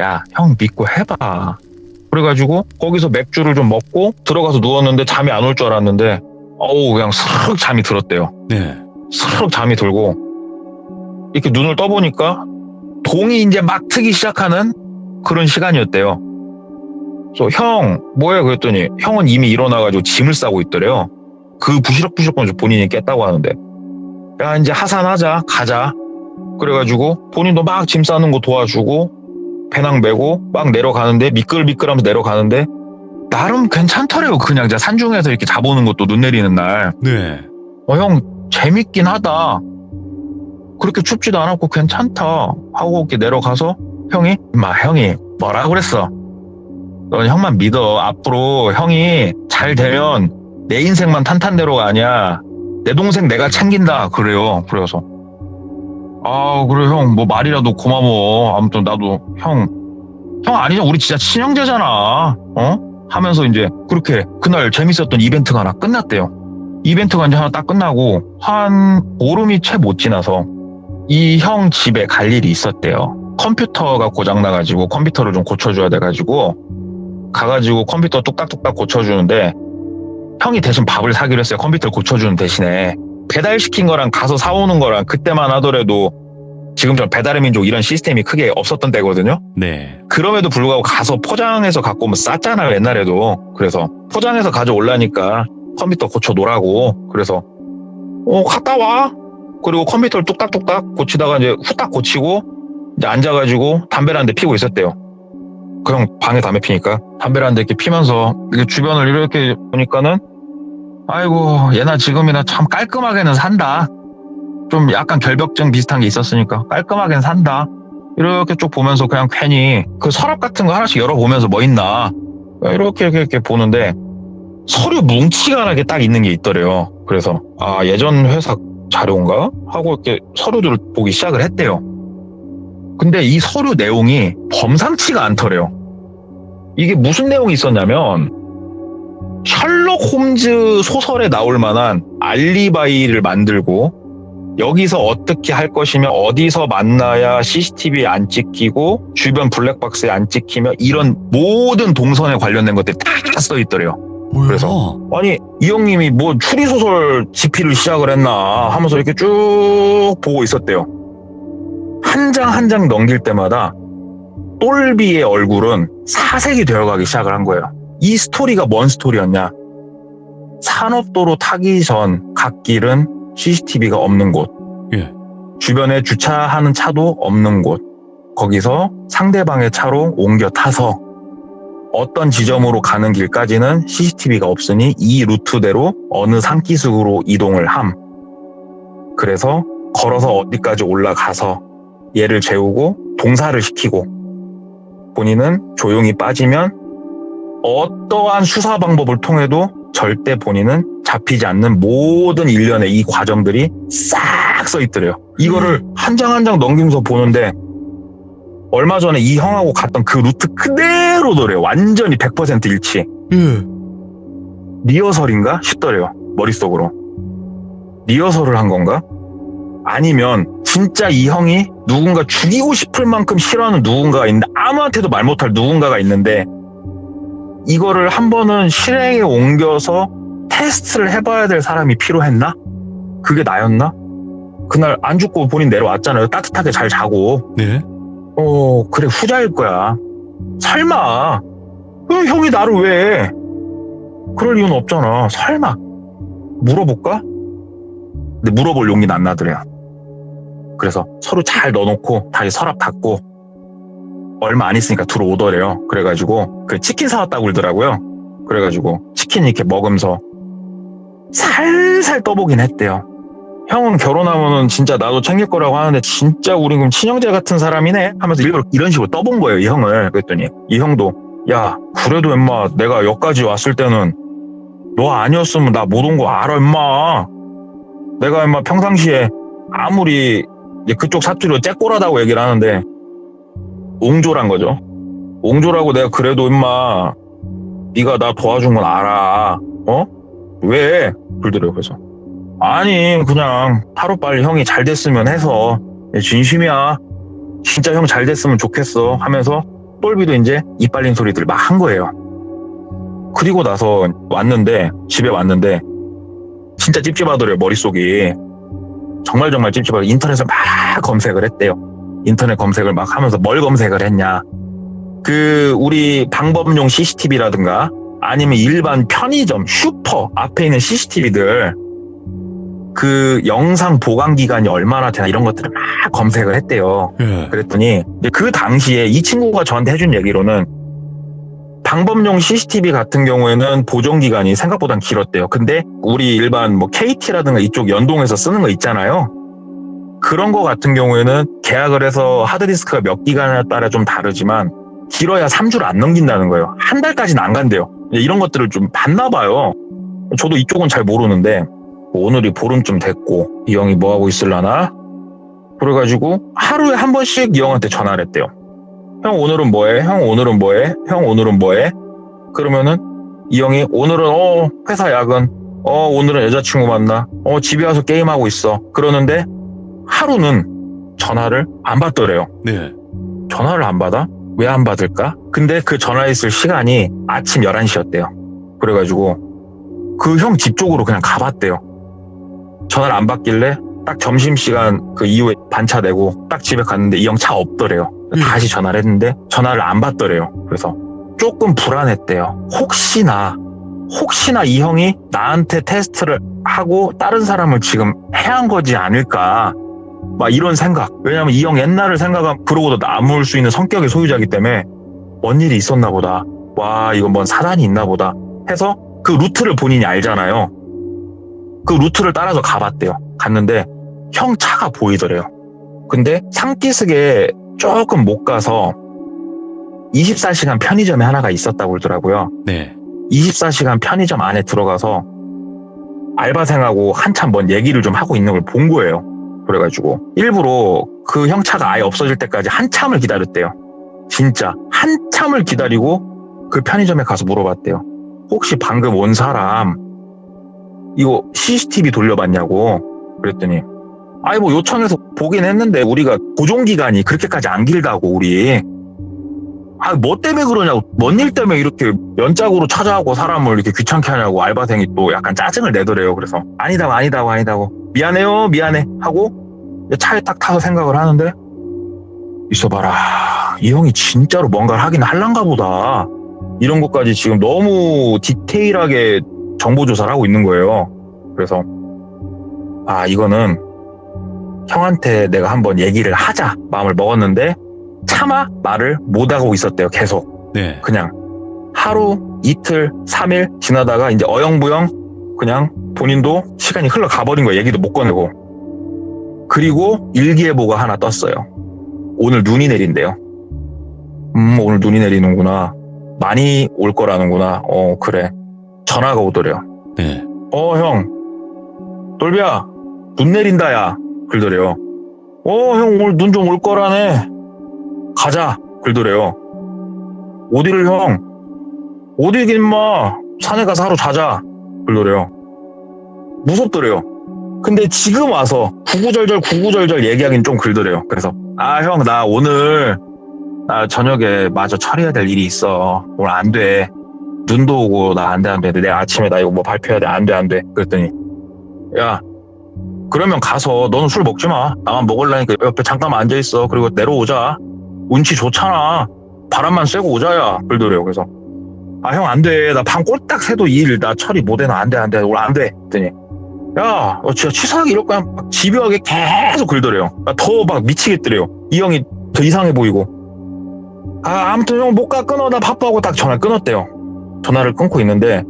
야 형 믿고 해봐. 그래가지고 거기서 맥주를 좀 먹고 들어가서 누웠는데 잠이 안 올 줄 알았는데 그냥 스르륵 잠이 들었대요. 네. 스르륵 잠이 들고 이렇게 눈을 떠보니까 동이 이제 막 트기 시작하는 그런 시간이었대요. 그래서 형 뭐야 그랬더니 형은 이미 일어나가지고 짐을 싸고 있더래요. 그 부시럭부시럭 본인이 깼다고 하는데 야 이제 하산하자 가자. 그래가지고 본인도 막 짐 싸는 거 도와주고 배낭 메고 막 내려가는데 미끌미끌하면서 내려가는데 나름 괜찮더래요. 그냥 산중에서 이렇게 자보는 것도 눈 내리는 날. 네. 형 재밌긴 하다. 그렇게 춥지도 않았고 괜찮다 하고 이렇게 내려가서 형이 뭐라 그랬어? 넌 형만 믿어. 앞으로 형이 잘 되면 내 인생만 탄탄대로가 아니야. 내 동생 내가 챙긴다 그래요. 그래서 그래 형 뭐 말이라도 고마워. 아무튼 나도 형 아니죠. 우리 진짜 친형제잖아. 하면서 이제 그렇게 그날 재밌었던 이벤트가 하나 끝났대요. 이벤트가 이제 하나 딱 끝나고 한 보름이 채 못 지나서 이 형 집에 갈 일이 있었대요. 컴퓨터가 고장나가지고 컴퓨터를 좀 고쳐줘야 돼가지고 가가지고 컴퓨터 뚝딱뚝딱 고쳐주는데 형이 대신 밥을 사기로 했어요. 컴퓨터를 고쳐주는 대신에. 배달시킨 거랑 가서 사오는 거랑 그때만 하더라도 지금처럼 배달의 민족 이런 시스템이 크게 없었던 때거든요. 네. 그럼에도 불구하고 가서 포장해서 갖고 오면 쌌잖아요. 옛날에도. 그래서 포장해서 가져오려니까 컴퓨터 고쳐놓으라고. 그래서 갔다 와. 그리고 컴퓨터를 뚝딱뚝딱 고치다가 이제 후딱 고치고 이제 앉아가지고 담배를 한 대 피고 있었대요. 그냥 방에 담배 피니까 담배를 한 대 이렇게 피면서 이렇게 주변을 이렇게 보니까는 아이고 얘나 지금이나 참 깔끔하게는 산다. 좀 약간 결벽증 비슷한 게 있었으니까 깔끔하게는 산다. 이렇게 쭉 보면서 그냥 괜히 그 서랍 같은 거 하나씩 열어보면서 뭐 있나 이렇게 보는데 서류 뭉치가 나게 딱 있는 게 있더래요. 그래서 예전 회사 자료인가? 하고 이렇게 서류들을 보기 시작을 했대요. 근데 이 서류 내용이 범상치가 않더래요. 이게 무슨 내용이 있었냐면 셜록 홈즈 소설에 나올 만한 알리바이를 만들고 여기서 어떻게 할 것이며 어디서 만나야 CCTV에 안 찍히고 주변 블랙박스에 안 찍히며 이런 모든 동선에 관련된 것들이 다 써 있더래요. 뭐야? 그래서 아니 이 형님이 뭐 추리소설 집필을 시작을 했나 하면서 이렇게 쭉 보고 있었대요. 한 장 한 장 넘길 때마다 똘비의 얼굴은 사색이 되어가기 시작을 한 거예요. 이 스토리가 뭔 스토리였냐? 산업도로 타기 전 갓길은 CCTV가 없는 곳, 예. 주변에 주차하는 차도 없는 곳, 거기서 상대방의 차로 옮겨 타서 어떤 지점으로 가는 길까지는 CCTV가 없으니 이 루트대로 어느 산기슭으로 이동을 함. 그래서 걸어서 어디까지 올라가서 얘를 재우고 동사를 시키고 본인은 조용히 빠지면 어떠한 수사 방법을 통해도 절대 본인은 잡히지 않는 모든 일련의 이 과정들이 싹 써 있더래요. 이거를 한 장 한 장 넘기면서 보는데 얼마 전에 이 형하고 갔던 그 루트 그대로더래요. 완전히 100% 일치. 예. 리허설인가 싶더래요. 머릿속으로. 리허설을 한 건가? 아니면 진짜 이 형이 누군가 죽이고 싶을 만큼 싫어하는 누군가가 있는데 아무한테도 말 못할 누군가가 있는데 이거를 한 번은 실행에 옮겨서 테스트를 해봐야 될 사람이 필요했나? 그게 나였나? 그날 안 죽고 본인 내려왔잖아요. 따뜻하게 잘 자고. 네. 그래 후자일 거야. 설마 형이 나를 왜 그럴 이유는 없잖아. 설마 물어볼까? 근데 물어볼 용기는 안 나더래요. 그래서 서로 잘 넣어놓고 다시 서랍 닫고 얼마 안 있으니까 들어오더래요. 그래가지고 그 치킨 사왔다고 그러더라고요. 그래가지고 치킨 이렇게 먹으면서 살살 떠보긴 했대요. 형은 결혼하면은 진짜 나도 챙길 거라고 하는데 진짜 우린 그럼 친형제 같은 사람이네 하면서 일부러 이런 식으로 떠본 거예요. 이 형을. 그랬더니 이 형도 야 그래도 임마 내가 여기까지 왔을 때는 너 아니었으면 나 못 온 거 알아 임마. 내가 임마 평상시에 아무리 이제 그쪽 사투리로 째꼬라다고 얘기를 하는데 옹졸한 거죠. 옹졸하고 내가 그래도 임마 네가 나 도와준 건 알아. 왜? 그러더래요. 그래서 아니 그냥 하루빨리 형이 잘 됐으면 해서 진심이야. 진짜 형 잘 됐으면 좋겠어 하면서 똘비도 이제 입 빨린 소리들 막 한 거예요. 그리고 나서 집에 왔는데 진짜 찝찝하더래요. 머릿속이 정말 찝찝하고 인터넷을 막 검색을 했대요. 인터넷 검색을 막 하면서 뭘 검색을 했냐, 우리 방법용 CCTV라든가 아니면 일반 편의점 슈퍼 앞에 있는 CCTV들 그 영상 보관 기간이 얼마나 되나 이런 것들을 막 검색을 했대요. 예. 그랬더니 그 당시에 이 친구가 저한테 해준 얘기로는 방법용 CCTV 같은 경우에는 보존 기간이 생각보다 길었대요. 근데 우리 일반 뭐 KT라든가 이쪽 연동해서 쓰는 거 있잖아요. 그런 거 같은 경우에는 계약을 해서 하드디스크가 몇 기간에 따라 좀 다르지만 길어야 3주를 안 넘긴다는 거예요. 한 달까지는 안 간대요. 이런 것들을 좀 봤나 봐요. 저도 이쪽은 잘 모르는데 오늘이 보름쯤 됐고 이 형이 뭐하고 있을라나? 그래가지고 하루에 한 번씩 이 형한테 전화를 했대요. 형 오늘은 뭐해? 형 오늘은 뭐해? 형 오늘은 뭐해? 그러면은 이 형이 오늘은 회사 야근, 오늘은 여자친구 만나, 집에 와서 게임하고 있어. 그러는데 하루는 전화를 안 받더래요. 네. 전화를 안 받아? 왜 안 받을까? 근데 그 전화했을 시간이 아침 11시였대요. 그래가지고 그 형 집 쪽으로 그냥 가봤대요. 전화를 안 받길래 딱 점심시간 그 이후에 반차 내고 딱 집에 갔는데 이 형 차 없더래요. 다시 전화를 했는데 전화를 안 받더래요. 그래서 조금 불안했대요. 혹시나 이 형이 나한테 테스트를 하고 다른 사람을 지금 해한 거지 않을까, 막 이런 생각. 왜냐면 이 형 옛날을 생각하면 그러고도 나물 수 있는 성격의 소유자이기 때문에 뭔 일이 있었나 보다, 와 이건 뭔 사단이 있나 보다 해서 그 루트를 본인이 알잖아요. 그 루트를 따라서 가봤대요. 갔는데 형 차가 보이더래요. 근데 산기슭에 조금 못 가서 24시간 편의점에 하나가 있었다고 그러더라고요. 네. 24시간 편의점 안에 들어가서 알바생하고 한참 뭔 얘기를 좀 하고 있는 걸 본 거예요. 그래가지고 일부러 그 형 차가 아예 없어질 때까지 한참을 기다렸대요. 진짜 한참을 기다리고 그 편의점에 가서 물어봤대요. 혹시 방금 온 사람 이거 CCTV 돌려봤냐고. 그랬더니 아이 뭐 요청해서 보긴 했는데 우리가 고정기간이 그렇게까지 안 길다고 우리. 아 뭐 때문에 그러냐고. 뭔 일 때문에 이렇게 연짝으로 찾아오고 사람을 이렇게 귀찮게 하냐고 알바생이 또 약간 짜증을 내더래요. 그래서 아니다고 미안해 하고 차에 딱 타서 생각을 하는데 있어봐라. 이 형이 진짜로 뭔가를 하긴 할란가 보다. 이런 것까지 지금 너무 디테일하게 정보 조사를 하고 있는 거예요. 그래서 아 이거는 형한테 내가 한번 얘기를 하자 마음을 먹었는데 차마 말을 못하고 있었대요. 계속. 네. 그냥 하루 이틀 3일 지나다가 이제 어영부영 그냥 본인도 시간이 흘러가버린 거예요. 얘기도 못 꺼내고. 그리고 일기예보가 하나 떴어요. 오늘 눈이 내린대요. 오늘 눈이 내리는구나. 많이 올 거라는구나. 그래. 전화가 오더래요. 네. 형 돌비야 눈 내린다 야 그러더래요. 형 오늘 눈 좀 올 거라네. 가자 그러더래요. 어디를 형? 어디긴 마 산에 가서 하루 자자 그러더래요. 무섭더래요. 근데 지금 와서 구구절절 얘기하긴 좀 그러더래요. 그래서 형 나 오늘 나 저녁에 마저 처리해야 될 일이 있어. 오늘 안 돼. 눈도 오고 나 안 돼. 내일 아침에 나 이거 뭐 발표해야 돼. 안 돼. 그랬더니 야 그러면 가서 너는 술 먹지 마. 나만 먹으려니까 옆에 잠깐만 앉아있어. 그리고 내려오자. 운치 좋잖아. 바람만 쐬고 오자야. 그러더래요. 그래서 형 안 돼. 나 밤 꼴딱 새도 이 일 나 처리 못해. 나 안 돼. 오늘 안 돼. 그랬더니 야 진짜 치사하게 이럴 거야. 막 집요하게 계속 그러더래요. 더 막 미치겠더래요. 이 형이 더 이상해 보이고. 아무튼 형 못 가 끊어. 나 바빠하고 딱 전화를 끊었대요. 전화를 끊고 있는데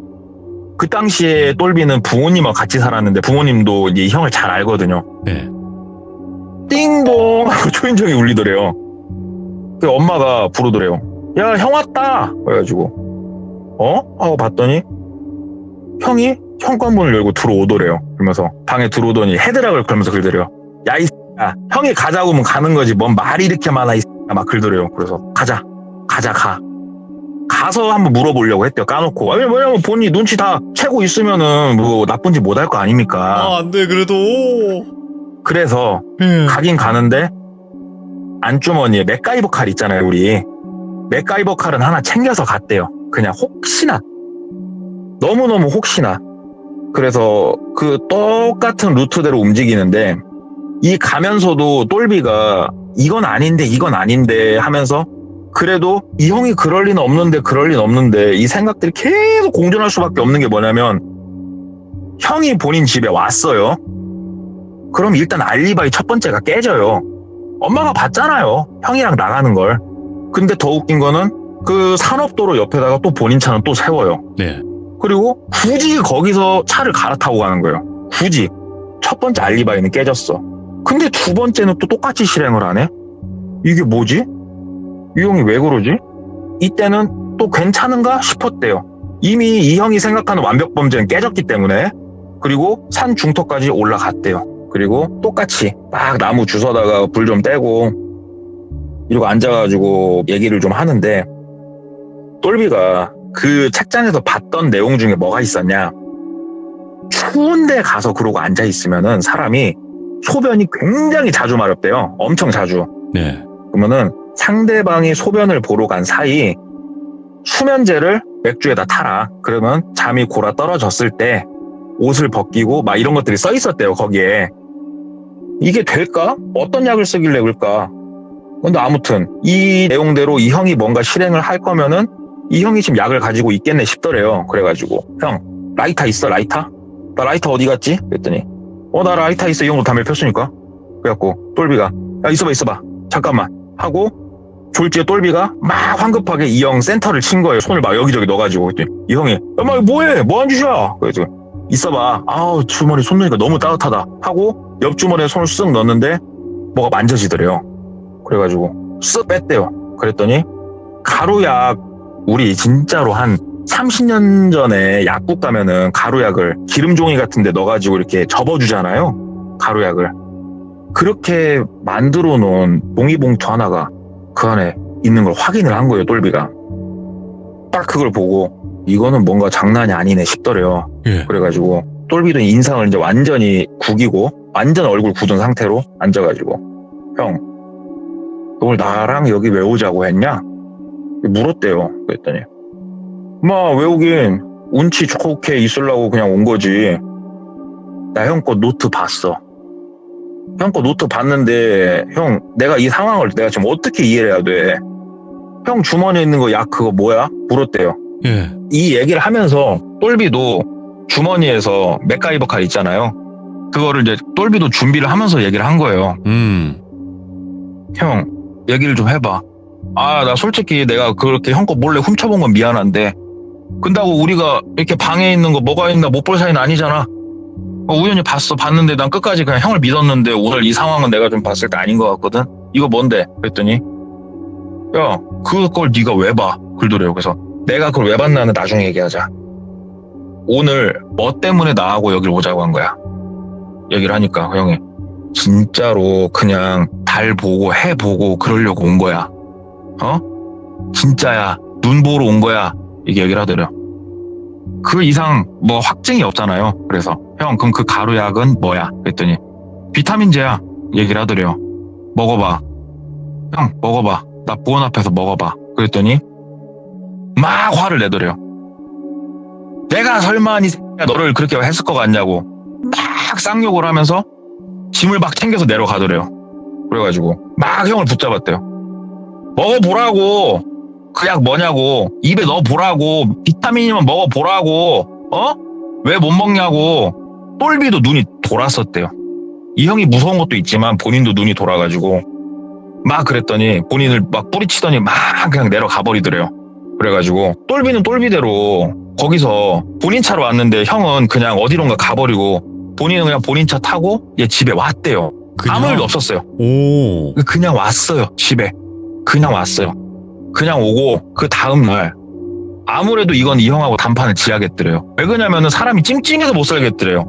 그 당시에 똘비는 부모님하고 같이 살았는데 부모님도 이제 형을 잘 알거든요. 네. 띵동 하고 초인종이 울리더래요. 그 엄마가 부르더래요. 야 형 왔다. 그래가지고 하고 봤더니 형이 현관문을 열고 들어오더래요. 그러면서 방에 들어오더니 헤드락을 걸면서 그러더래요. 야 이 X야 형이 가자고 하면 가는 거지 뭔 말이 이렇게 많아 이 X야 막 그러더래요. 그래서 가자 가서 한번 물어보려고 했대요. 까놓고. 왜냐면 본인이 눈치 다 채고 있으면은 뭐 나쁜 짓 못 할 거 아닙니까. 안 돼 그래도. 그래서 가긴 가는데 안주머니에 맥가이버 칼 있잖아요. 우리 맥가이버 칼은 하나 챙겨서 갔대요. 그냥 혹시나. 너무너무 혹시나. 그래서 그 똑같은 루트대로 움직이는데 이 가면서도 똘비가 이건 아닌데 하면서 그래도 이 형이 그럴 리는 없는데 이 생각들이 계속 공존할 수밖에 없는 게 뭐냐면 형이 본인 집에 왔어요. 그럼 일단 알리바이 첫 번째가 깨져요. 엄마가 봤잖아요. 형이랑 나가는 걸. 근데 더 웃긴 거는 그 산업도로 옆에다가 또 본인 차는 또 세워요. 네. 그리고 굳이 거기서 차를 갈아타고 가는 거예요. 굳이. 첫 번째 알리바이는 깨졌어. 근데 두 번째는 또 똑같이 실행을 하네? 이게 뭐지? 이 형이 왜 그러지? 이때는 또 괜찮은가 싶었대요. 이미 이 형이 생각하는 완벽 범죄는 깨졌기 때문에. 그리고 산 중턱까지 올라갔대요. 그리고 똑같이 막 나무 주워다가 불 좀 떼고 이러고 앉아가지고 얘기를 좀 하는데 똘비가 그 책장에서 봤던 내용 중에 뭐가 있었냐. 추운 데 가서 그러고 앉아있으면은 사람이 소변이 굉장히 자주 마렵대요. 엄청 자주. 네. 그러면은 상대방이 소변을 보러 간 사이 수면제를 맥주에다 타라. 그러면 잠이 골아 떨어졌을 때 옷을 벗기고 막 이런 것들이 써 있었대요. 거기에. 이게 될까? 어떤 약을 쓰길래 그럴까? 근데 아무튼 이 내용대로 이 형이 뭔가 실행을 할 거면은 이 형이 지금 약을 가지고 있겠네 싶더래요. 그래가지고 형 라이터 있어? 라이터? 나 라이터 어디 갔지? 그랬더니 나 라이터 있어. 이 형도 담배 폈으니까. 그래갖고 똘비가 야 있어봐 잠깐만 하고 졸지에 똘비가 막 황급하게 이 형 센터를 친 거예요. 손을 막 여기저기 넣어가지고. 그랬더니 이 형이 야 뭐해? 뭐한 짓이야? 그래서 있어봐. 아우 주머니 손 넣으니까 너무 따뜻하다 하고 옆 주머니에 손을 쓱 넣었는데 뭐가 만져지더래요. 그래가지고 쓱 뺐대요. 그랬더니 가루약 우리 진짜로 한 30년 전에 약국 가면은 가루약을 기름종이 같은 데 넣어가지고 이렇게 접어주잖아요. 가루약을. 그렇게 만들어 놓은 종이봉투 하나가 그 안에 있는 걸 확인을 한 거예요, 똘비가. 딱 그걸 보고 이거는 뭔가 장난이 아니네 싶더래요. 예. 그래가지고 똘비도 인상을 이제 완전히 구기고 완전 얼굴 굳은 상태로 앉아가지고 형, 오늘 나랑 여기 왜 오자고 했냐? 물었대요. 그랬더니 왜 오긴 운치 좋게 있으려고 그냥 온 거지. 나 형 거 노트 봤어. 형 거 노트 봤는데 형, 내가 이 상황을 내가 지금 어떻게 이해를 해야 돼? 형 주머니에 있는 거 약 그거 뭐야? 물었대요. 예. 이 얘기를 하면서 똘비도 주머니에서 맥가이버 칼 있잖아요. 그거를 이제 똘비도 준비를 하면서 얘기를 한 거예요. 형, 얘기를 좀 해봐. 나 솔직히 내가 그렇게 형 거 몰래 훔쳐본 건 미안한데 근다고 우리가 이렇게 방에 있는 거 뭐가 있나 못 볼 사이는 아니잖아. 우연히 봤는데 난 끝까지 그냥 형을 믿었는데 오늘 이 상황은 내가 좀 봤을 때 아닌 것 같거든. 이거 뭔데? 그랬더니 야, 그걸 네가 왜 봐? 그러더래요. 그래서 내가 그걸 왜 봤나는 나중에 얘기하자. 오늘 뭐 때문에 나하고 여길 오자고 한 거야. 얘기를 하니까 그 형이 진짜로 그냥 달 보고 해 보고 그러려고 온 거야. 진짜야. 눈 보러 온 거야. 이게 얘기를 하더래요. 그 이상 뭐 확증이 없잖아요. 그래서 형, 그럼 그 가루약은 뭐야? 그랬더니 비타민제야. 얘기를 하더래요. 먹어봐. 형, 먹어봐. 나 부원 앞에서 먹어봐. 그랬더니 막 화를 내더래요. 내가 설마 이 새끼야 너를 그렇게 했을 것 같냐고 막 쌍욕을 하면서 짐을 막 챙겨서 내려가더래요. 그래가지고 막 형을 붙잡았대요. 먹어보라고. 그 약 뭐냐고. 입에 넣어보라고. 비타민이면 먹어보라고. 왜 못 먹냐고. 똘비도 눈이 돌았었대요. 이 형이 무서운 것도 있지만 본인도 눈이 돌아가지고 막 그랬더니 본인을 막 뿌리치더니 막 그냥 내려가 버리더래요. 그래가지고 똘비는 똘비대로 거기서 본인 차로 왔는데 형은 그냥 어디론가 가버리고 본인은 그냥 본인 차 타고 얘 집에 왔대요. 아무 일도 없었어요. 오. 그냥 왔어요. 집에. 그냥 왔어요. 그냥 오고 그 다음날 아무래도 이건 이 형하고 단판을 지어야겠더래요. 왜 그러냐면은 사람이 찡찡해서 못 살겠더래요.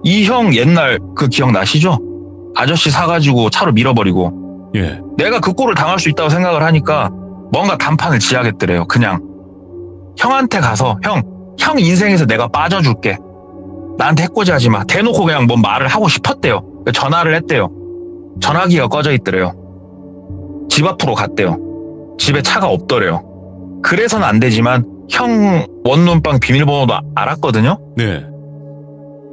이 형 옛날 그 기억나시죠? 아저씨 사가지고 차로 밀어버리고 예. 내가 그 꼴을 당할 수 있다고 생각을 하니까 뭔가 단판을 지어야겠더래요. 그냥 형한테 가서 형 인생에서 내가 빠져줄게. 나한테 해코지하지 마. 대놓고 그냥 뭐 말을 하고 싶었대요. 전화를 했대요. 전화기가 꺼져 있더래요. 집 앞으로 갔대요. 집에 차가 없더래요. 그래서는 안 되지만 형 원룸방 비밀번호도 알았거든요. 네.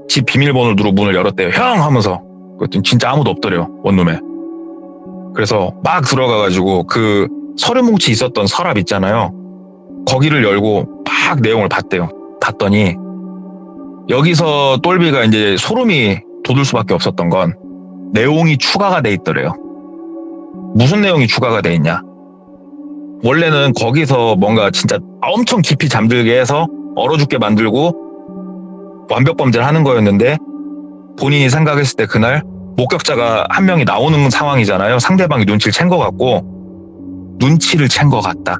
집 비밀번호를 누르고 문을 열었대요. 형 하면서. 그랬더니 진짜 아무도 없더래요. 원룸에. 그래서 막 들어가가지고 그 서류 뭉치 있었던 서랍 있잖아요. 거기를 열고 막 내용을 봤대요. 봤더니 여기서 똘비가 이제 소름이 돋을 수밖에 없었던 건 내용이 추가가 돼 있더래요. 무슨 내용이 추가가 돼 있냐? 원래는 거기서 뭔가 진짜 엄청 깊이 잠들게 해서 얼어 죽게 만들고 완벽 범죄를 하는 거였는데 본인이 생각했을 때 그날 목격자가 한 명이 나오는 상황이잖아요. 상대방이 눈치를 챈 것 같고 눈치를 챈 것 같다.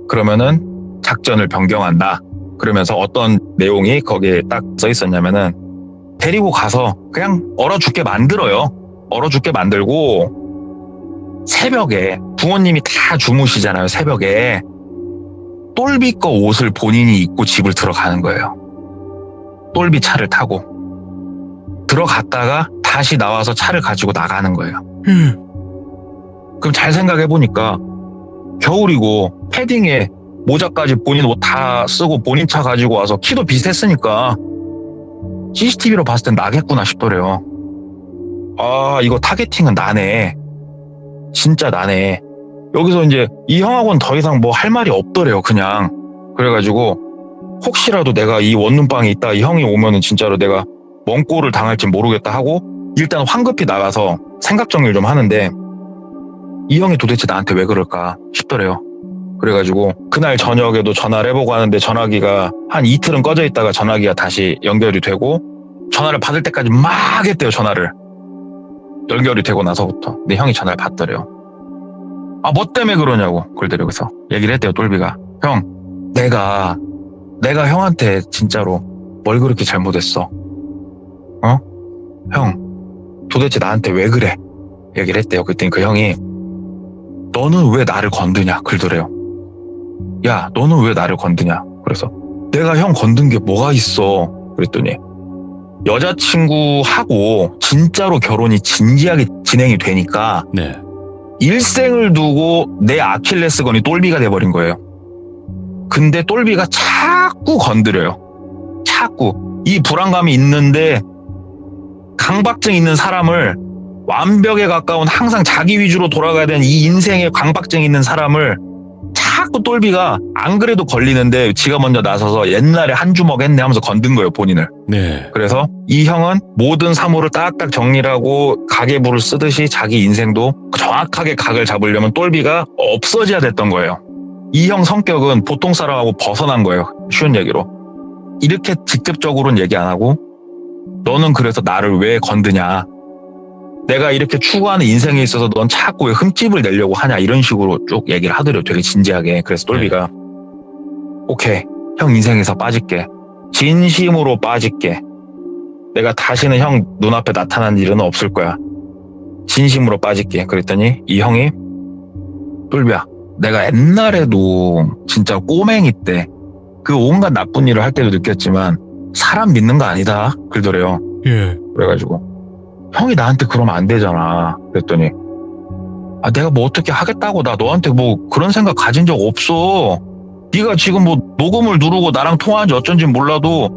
그러면은 작전을 변경한다. 그러면서 어떤 내용이 거기에 딱 써 있었냐면은 데리고 가서 그냥 얼어 죽게 만들어요. 얼어 죽게 만들고 새벽에 부모님이 다 주무시잖아요. 새벽에 똘비 거 옷을 본인이 입고 집을 들어가는 거예요. 똘비 차를 타고 들어갔다가 다시 나와서 차를 가지고 나가는 거예요. 그럼 잘 생각해보니까 겨울이고 패딩에 모자까지 본인 옷 다 쓰고 본인 차 가지고 와서 키도 비슷했으니까 CCTV로 봤을 땐 나겠구나 싶더래요. 이거 타겟팅은 나네. 진짜 나네. 여기서 이제 이 형하고는 더 이상 뭐 할 말이 없더래요. 그냥. 그래가지고 혹시라도 내가 이 원룸방에 있다 이 형이 오면은 진짜로 내가 뭔 꼴을 당할지 모르겠다 하고 일단 황급히 나가서 생각 정리를 좀 하는데 이 형이 도대체 나한테 왜 그럴까 싶더래요. 그래가지고 그날 저녁에도 전화를 해보고 하는데 전화기가 한 이틀은 꺼져 있다가 전화기가 다시 연결이 되고 전화를 받을 때까지 막 했대요. 전화를. 연결이 되고 나서부터 내 형이 전화를 받더래요. 뭐 때문에 그러냐고 그러더래요. 그래서 얘기를 했대요. 똘비가. 형, 내가 형한테 진짜로 뭘 그렇게 잘못했어? 형, 도대체 나한테 왜 그래? 얘기를 했대요. 그랬더니 그 형이 너는 왜 나를 건드냐? 그러더래요. 야, 너는 왜 나를 건드냐? 그래서 내가 형 건든 게 뭐가 있어? 그랬더니 여자친구하고 진짜로 결혼이 진지하게 진행이 되니까 네. 일생을 두고 내 아킬레스건이 똘비가 돼버린 거예요. 근데 똘비가 자꾸 건드려요. 자꾸. 이 불안감이 있는데 강박증 있는 사람을, 완벽에 가까운 항상 자기 위주로 돌아가야 되는 이 인생에 강박증 있는 사람을 자꾸 똘비가 안 그래도 걸리는데 지가 먼저 나서서 옛날에 한 주먹 했네 하면서 건든 거예요, 본인을. 네. 그래서 이 형은 모든 사물을 딱딱 정리를 하고 가계부를 쓰듯이 자기 인생도 정확하게 각을 잡으려면 똘비가 없어져야 됐던 거예요. 이 형 성격은 보통 사람하고 벗어난 거예요. 쉬운 얘기로. 이렇게 직접적으로는 얘기 안 하고 너는 그래서 나를 왜 건드냐. 내가 이렇게 추구하는 인생에 있어서 넌 자꾸 왜 흠집을 내려고 하냐. 이런 식으로 쭉 얘기를 하더래요. 되게 진지하게. 그래서 똘비가 오케이. 형 인생에서 빠질게. 진심으로 빠질게. 내가 다시는 형 눈앞에 나타난 일은 없을 거야. 진심으로 빠질게. 그랬더니 이 형이 똘비야. 내가 옛날에도 진짜 꼬맹이 때 그 온갖 나쁜 일을 할 때도 느꼈지만 사람 믿는 거 아니다. 그러더래요. 예. 그래가지고 형이 나한테 그러면 안 되잖아. 그랬더니 내가 뭐 어떻게 하겠다고. 나 너한테 뭐 그런 생각 가진 적 없어. 네가 지금 뭐 녹음을 누르고 나랑 통화하는지 어쩐지 몰라도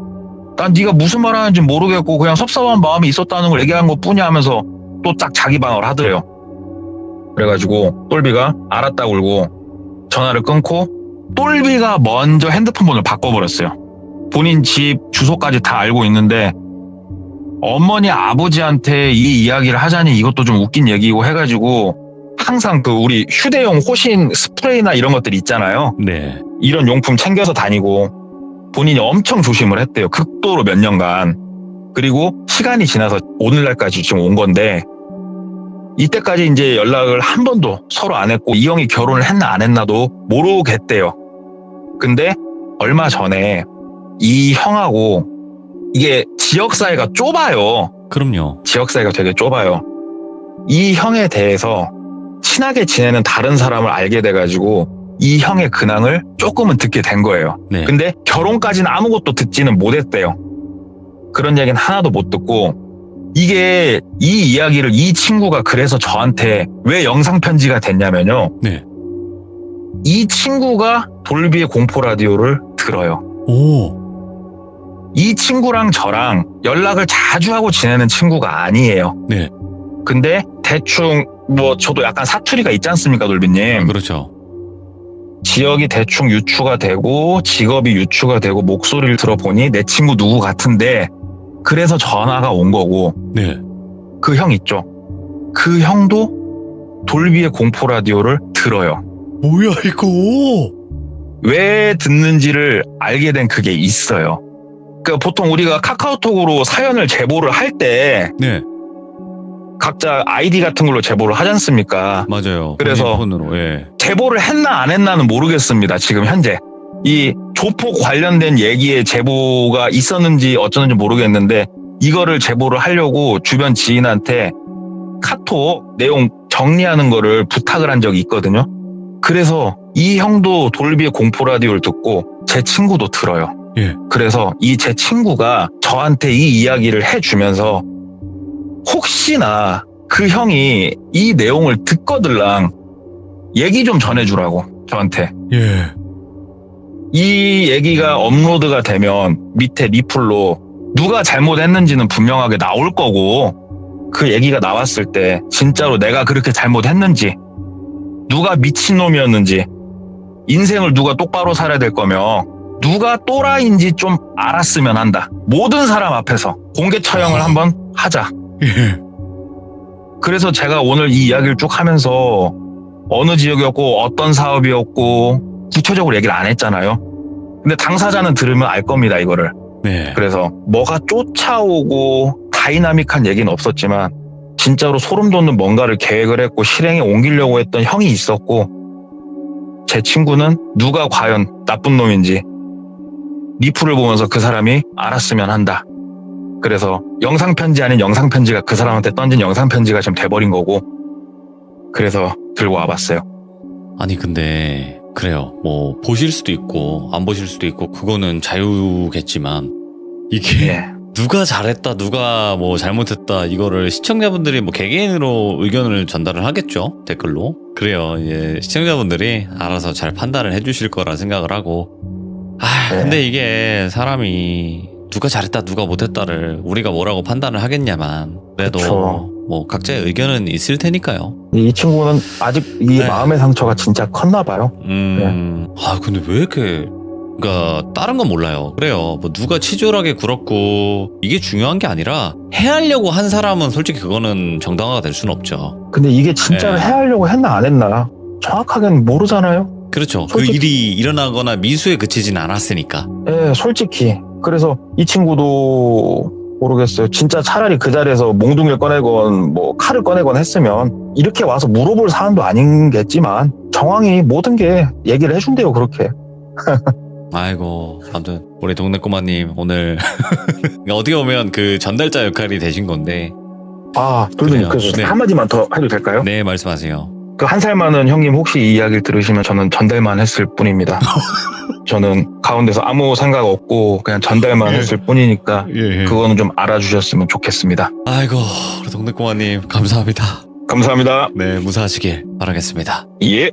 난 네가 무슨 말 하는지 모르겠고 그냥 섭섭한 마음이 있었다는 걸 얘기한 것 뿐이야 하면서 또 딱 자기 방어를 하더래요. 그래가지고 똘비가 알았다고 울고 전화를 끊고 똘비가 먼저 핸드폰 번호를 바꿔버렸어요. 본인 집 주소까지 다 알고 있는데 어머니 아버지한테 이 이야기를 하자니 이것도 좀 웃긴 얘기고 해가지고 항상 그 우리 휴대용 호신 스프레이나 이런 것들 있잖아요. 네. 이런 용품 챙겨서 다니고 본인이 엄청 조심을 했대요. 극도로 몇 년간. 그리고 시간이 지나서 오늘날까지 지금 온 건데 이때까지 이제 연락을 한 번도 서로 안 했고 이 형이 결혼을 했나 안 했나도 모르겠대요. 근데 얼마 전에 이 형하고 이게 지역사회가 좁아요. 그럼요. 지역사회가 되게 좁아요. 이 형에 대해서 친하게 지내는 다른 사람을 알게 돼가지고 이 형의 근황을 조금은 듣게 된 거예요. 네. 근데 결혼까지는 아무것도 듣지는 못했대요. 그런 얘기는 하나도 못 듣고 이게 이 이야기를 이 친구가 그래서 저한테 왜 영상 편지가 됐냐면요. 네. 이 친구가 돌비의 공포 라디오를 들어요. 오. 이 친구랑 저랑 연락을 자주 하고 지내는 친구가 아니에요. 네. 근데 대충 뭐 저도 약간 사투리가 있지 않습니까, 돌비님? 그렇죠. 지역이 대충 유추가 되고 직업이 유추가 되고 목소리를 들어보니 내 친구 누구 같은데 그래서 전화가 온 거고 네. 그 형 있죠. 그 형도 돌비의 공포 라디오를 들어요. 뭐야 이거? 왜 듣는지를 알게 된 그게 있어요. 그러니까 보통 우리가 카카오톡으로 사연을 제보를 할 때 네. 각자 아이디 같은 걸로 제보를 하지 않습니까? 맞아요. 그래서 폰으로. 예. 제보를 했나 안 했나는 모르겠습니다. 지금 현재. 이 조폭 관련된 얘기에 제보가 있었는지 어쩌는지 모르겠는데 이거를 제보를 하려고 주변 지인한테 카톡 내용 정리하는 거를 부탁을 한 적이 있거든요. 그래서 이 형도 돌비의 공포 라디오를 듣고 제 친구도 들어요. 예. 그래서 이 제 친구가 저한테 이 이야기를 해주면서 혹시나 그 형이 이 내용을 듣거들랑 얘기 좀 전해주라고 저한테. 예. 이 얘기가 업로드가 되면 밑에 리플로 누가 잘못했는지는 분명하게 나올 거고 그 얘기가 나왔을 때 진짜로 내가 그렇게 잘못했는지 누가 미친놈이었는지 인생을 누가 똑바로 살아야 될 거며 누가 또라이인지 좀 알았으면 한다. 모든 사람 앞에서 공개 처형을 한번 하자. 예. 그래서 제가 오늘 이 이야기를 쭉 하면서 어느 지역이었고 어떤 사업이었고 구체적으로 얘기를 안 했잖아요. 근데 당사자는 들으면 알 겁니다, 이거를. 네. 그래서 뭐가 쫓아오고 다이나믹한 얘기는 없었지만 진짜로 소름 돋는 뭔가를 계획을 했고 실행에 옮기려고 했던 형이 있었고 제 친구는 누가 과연 나쁜 놈인지 리플을 보면서 그 사람이 알았으면 한다. 그래서 영상편지 아닌 영상편지가 그 사람한테 던진 영상편지가 지금 돼버린 거고, 그래서 들고 와봤어요. 아니 근데 그래요. 뭐 보실 수도 있고 안 보실 수도 있고 그거는 자유겠지만 이게 예. 누가 잘했다 누가 뭐 잘못했다 이거를 시청자분들이 뭐 개개인으로 의견을 전달을 하겠죠, 댓글로. 그래요. 예, 시청자분들이 알아서 잘 판단을 해주실 거라 생각을 하고. 네. 근데 이게 사람이 누가 잘했다 누가 못했다를 우리가 뭐라고 판단을 하겠냐만, 그래도 그쵸. 뭐 각자의 의견은 있을 테니까요. 이 친구는 아직 이 네. 마음의 상처가 진짜 컸나 봐요. 근데 왜 이렇게, 그러니까 다른 건 몰라요. 그래요. 뭐 누가 치졸하게 굴었고 이게 중요한 게 아니라 해하려고 한 사람은 솔직히 그거는 정당화가 될 수는 없죠. 근데 이게 진짜로 네. 해하려고 했나 안 했나 정확하게는 모르잖아요. 그렇죠. 그 솔직히- 일이 일어나거나 미수에 그치진 않았으니까. 예, 솔직히. 그래서 이 친구도 모르겠어요. 진짜 차라리 그 자리에서 몽둥이를 꺼내건 뭐 칼을 꺼내건 했으면 이렇게 와서 물어볼 사안도 아닌겠지만 정황이 모든 게 얘기를 해준대요, 그렇게. 아이고, 아무튼 우리 동네 꼬마님 오늘 그러니까 어떻게 보면 그 전달자 역할이 되신 건데. 아, 돌돌님, 그래요. 그래서 네. 한마디만 더 해도 될까요? 네, 말씀하세요. 그 한 살 많은 형님 혹시 이 이야기를 들으시면 저는 전달만 했을 뿐입니다. 저는 가운데서 아무 생각 없고 그냥 전달만 예. 했을 뿐이니까 예. 그거는 좀 알아주셨으면 좋겠습니다. 아이고, 우리 동네 꼬마님 감사합니다. 감사합니다. 네, 무사하시길 바라겠습니다. 예.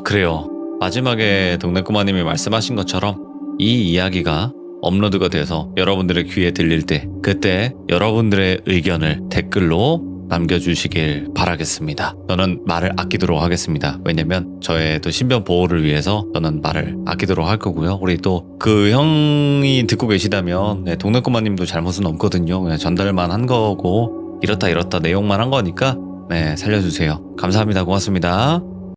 그래요. 마지막에 동네 꼬마님이 말씀하신 것처럼 이 이야기가 업로드가 돼서 여러분들의 귀에 들릴 때, 그때 여러분들의 의견을 댓글로 남겨주시길 바라겠습니다. 저는 말을 아끼도록 하겠습니다. 왜냐면 저의 또 신변 보호를 위해서 저는 말을 아끼도록 할 거고요. 우리 또 그 형이 듣고 계시다면, 네, 동네 꼬마님도 잘못은 없거든요. 그냥 전달만 한 거고 이렇다 내용만 한 거니까 네, 살려주세요. 감사합니다. 고맙습니다.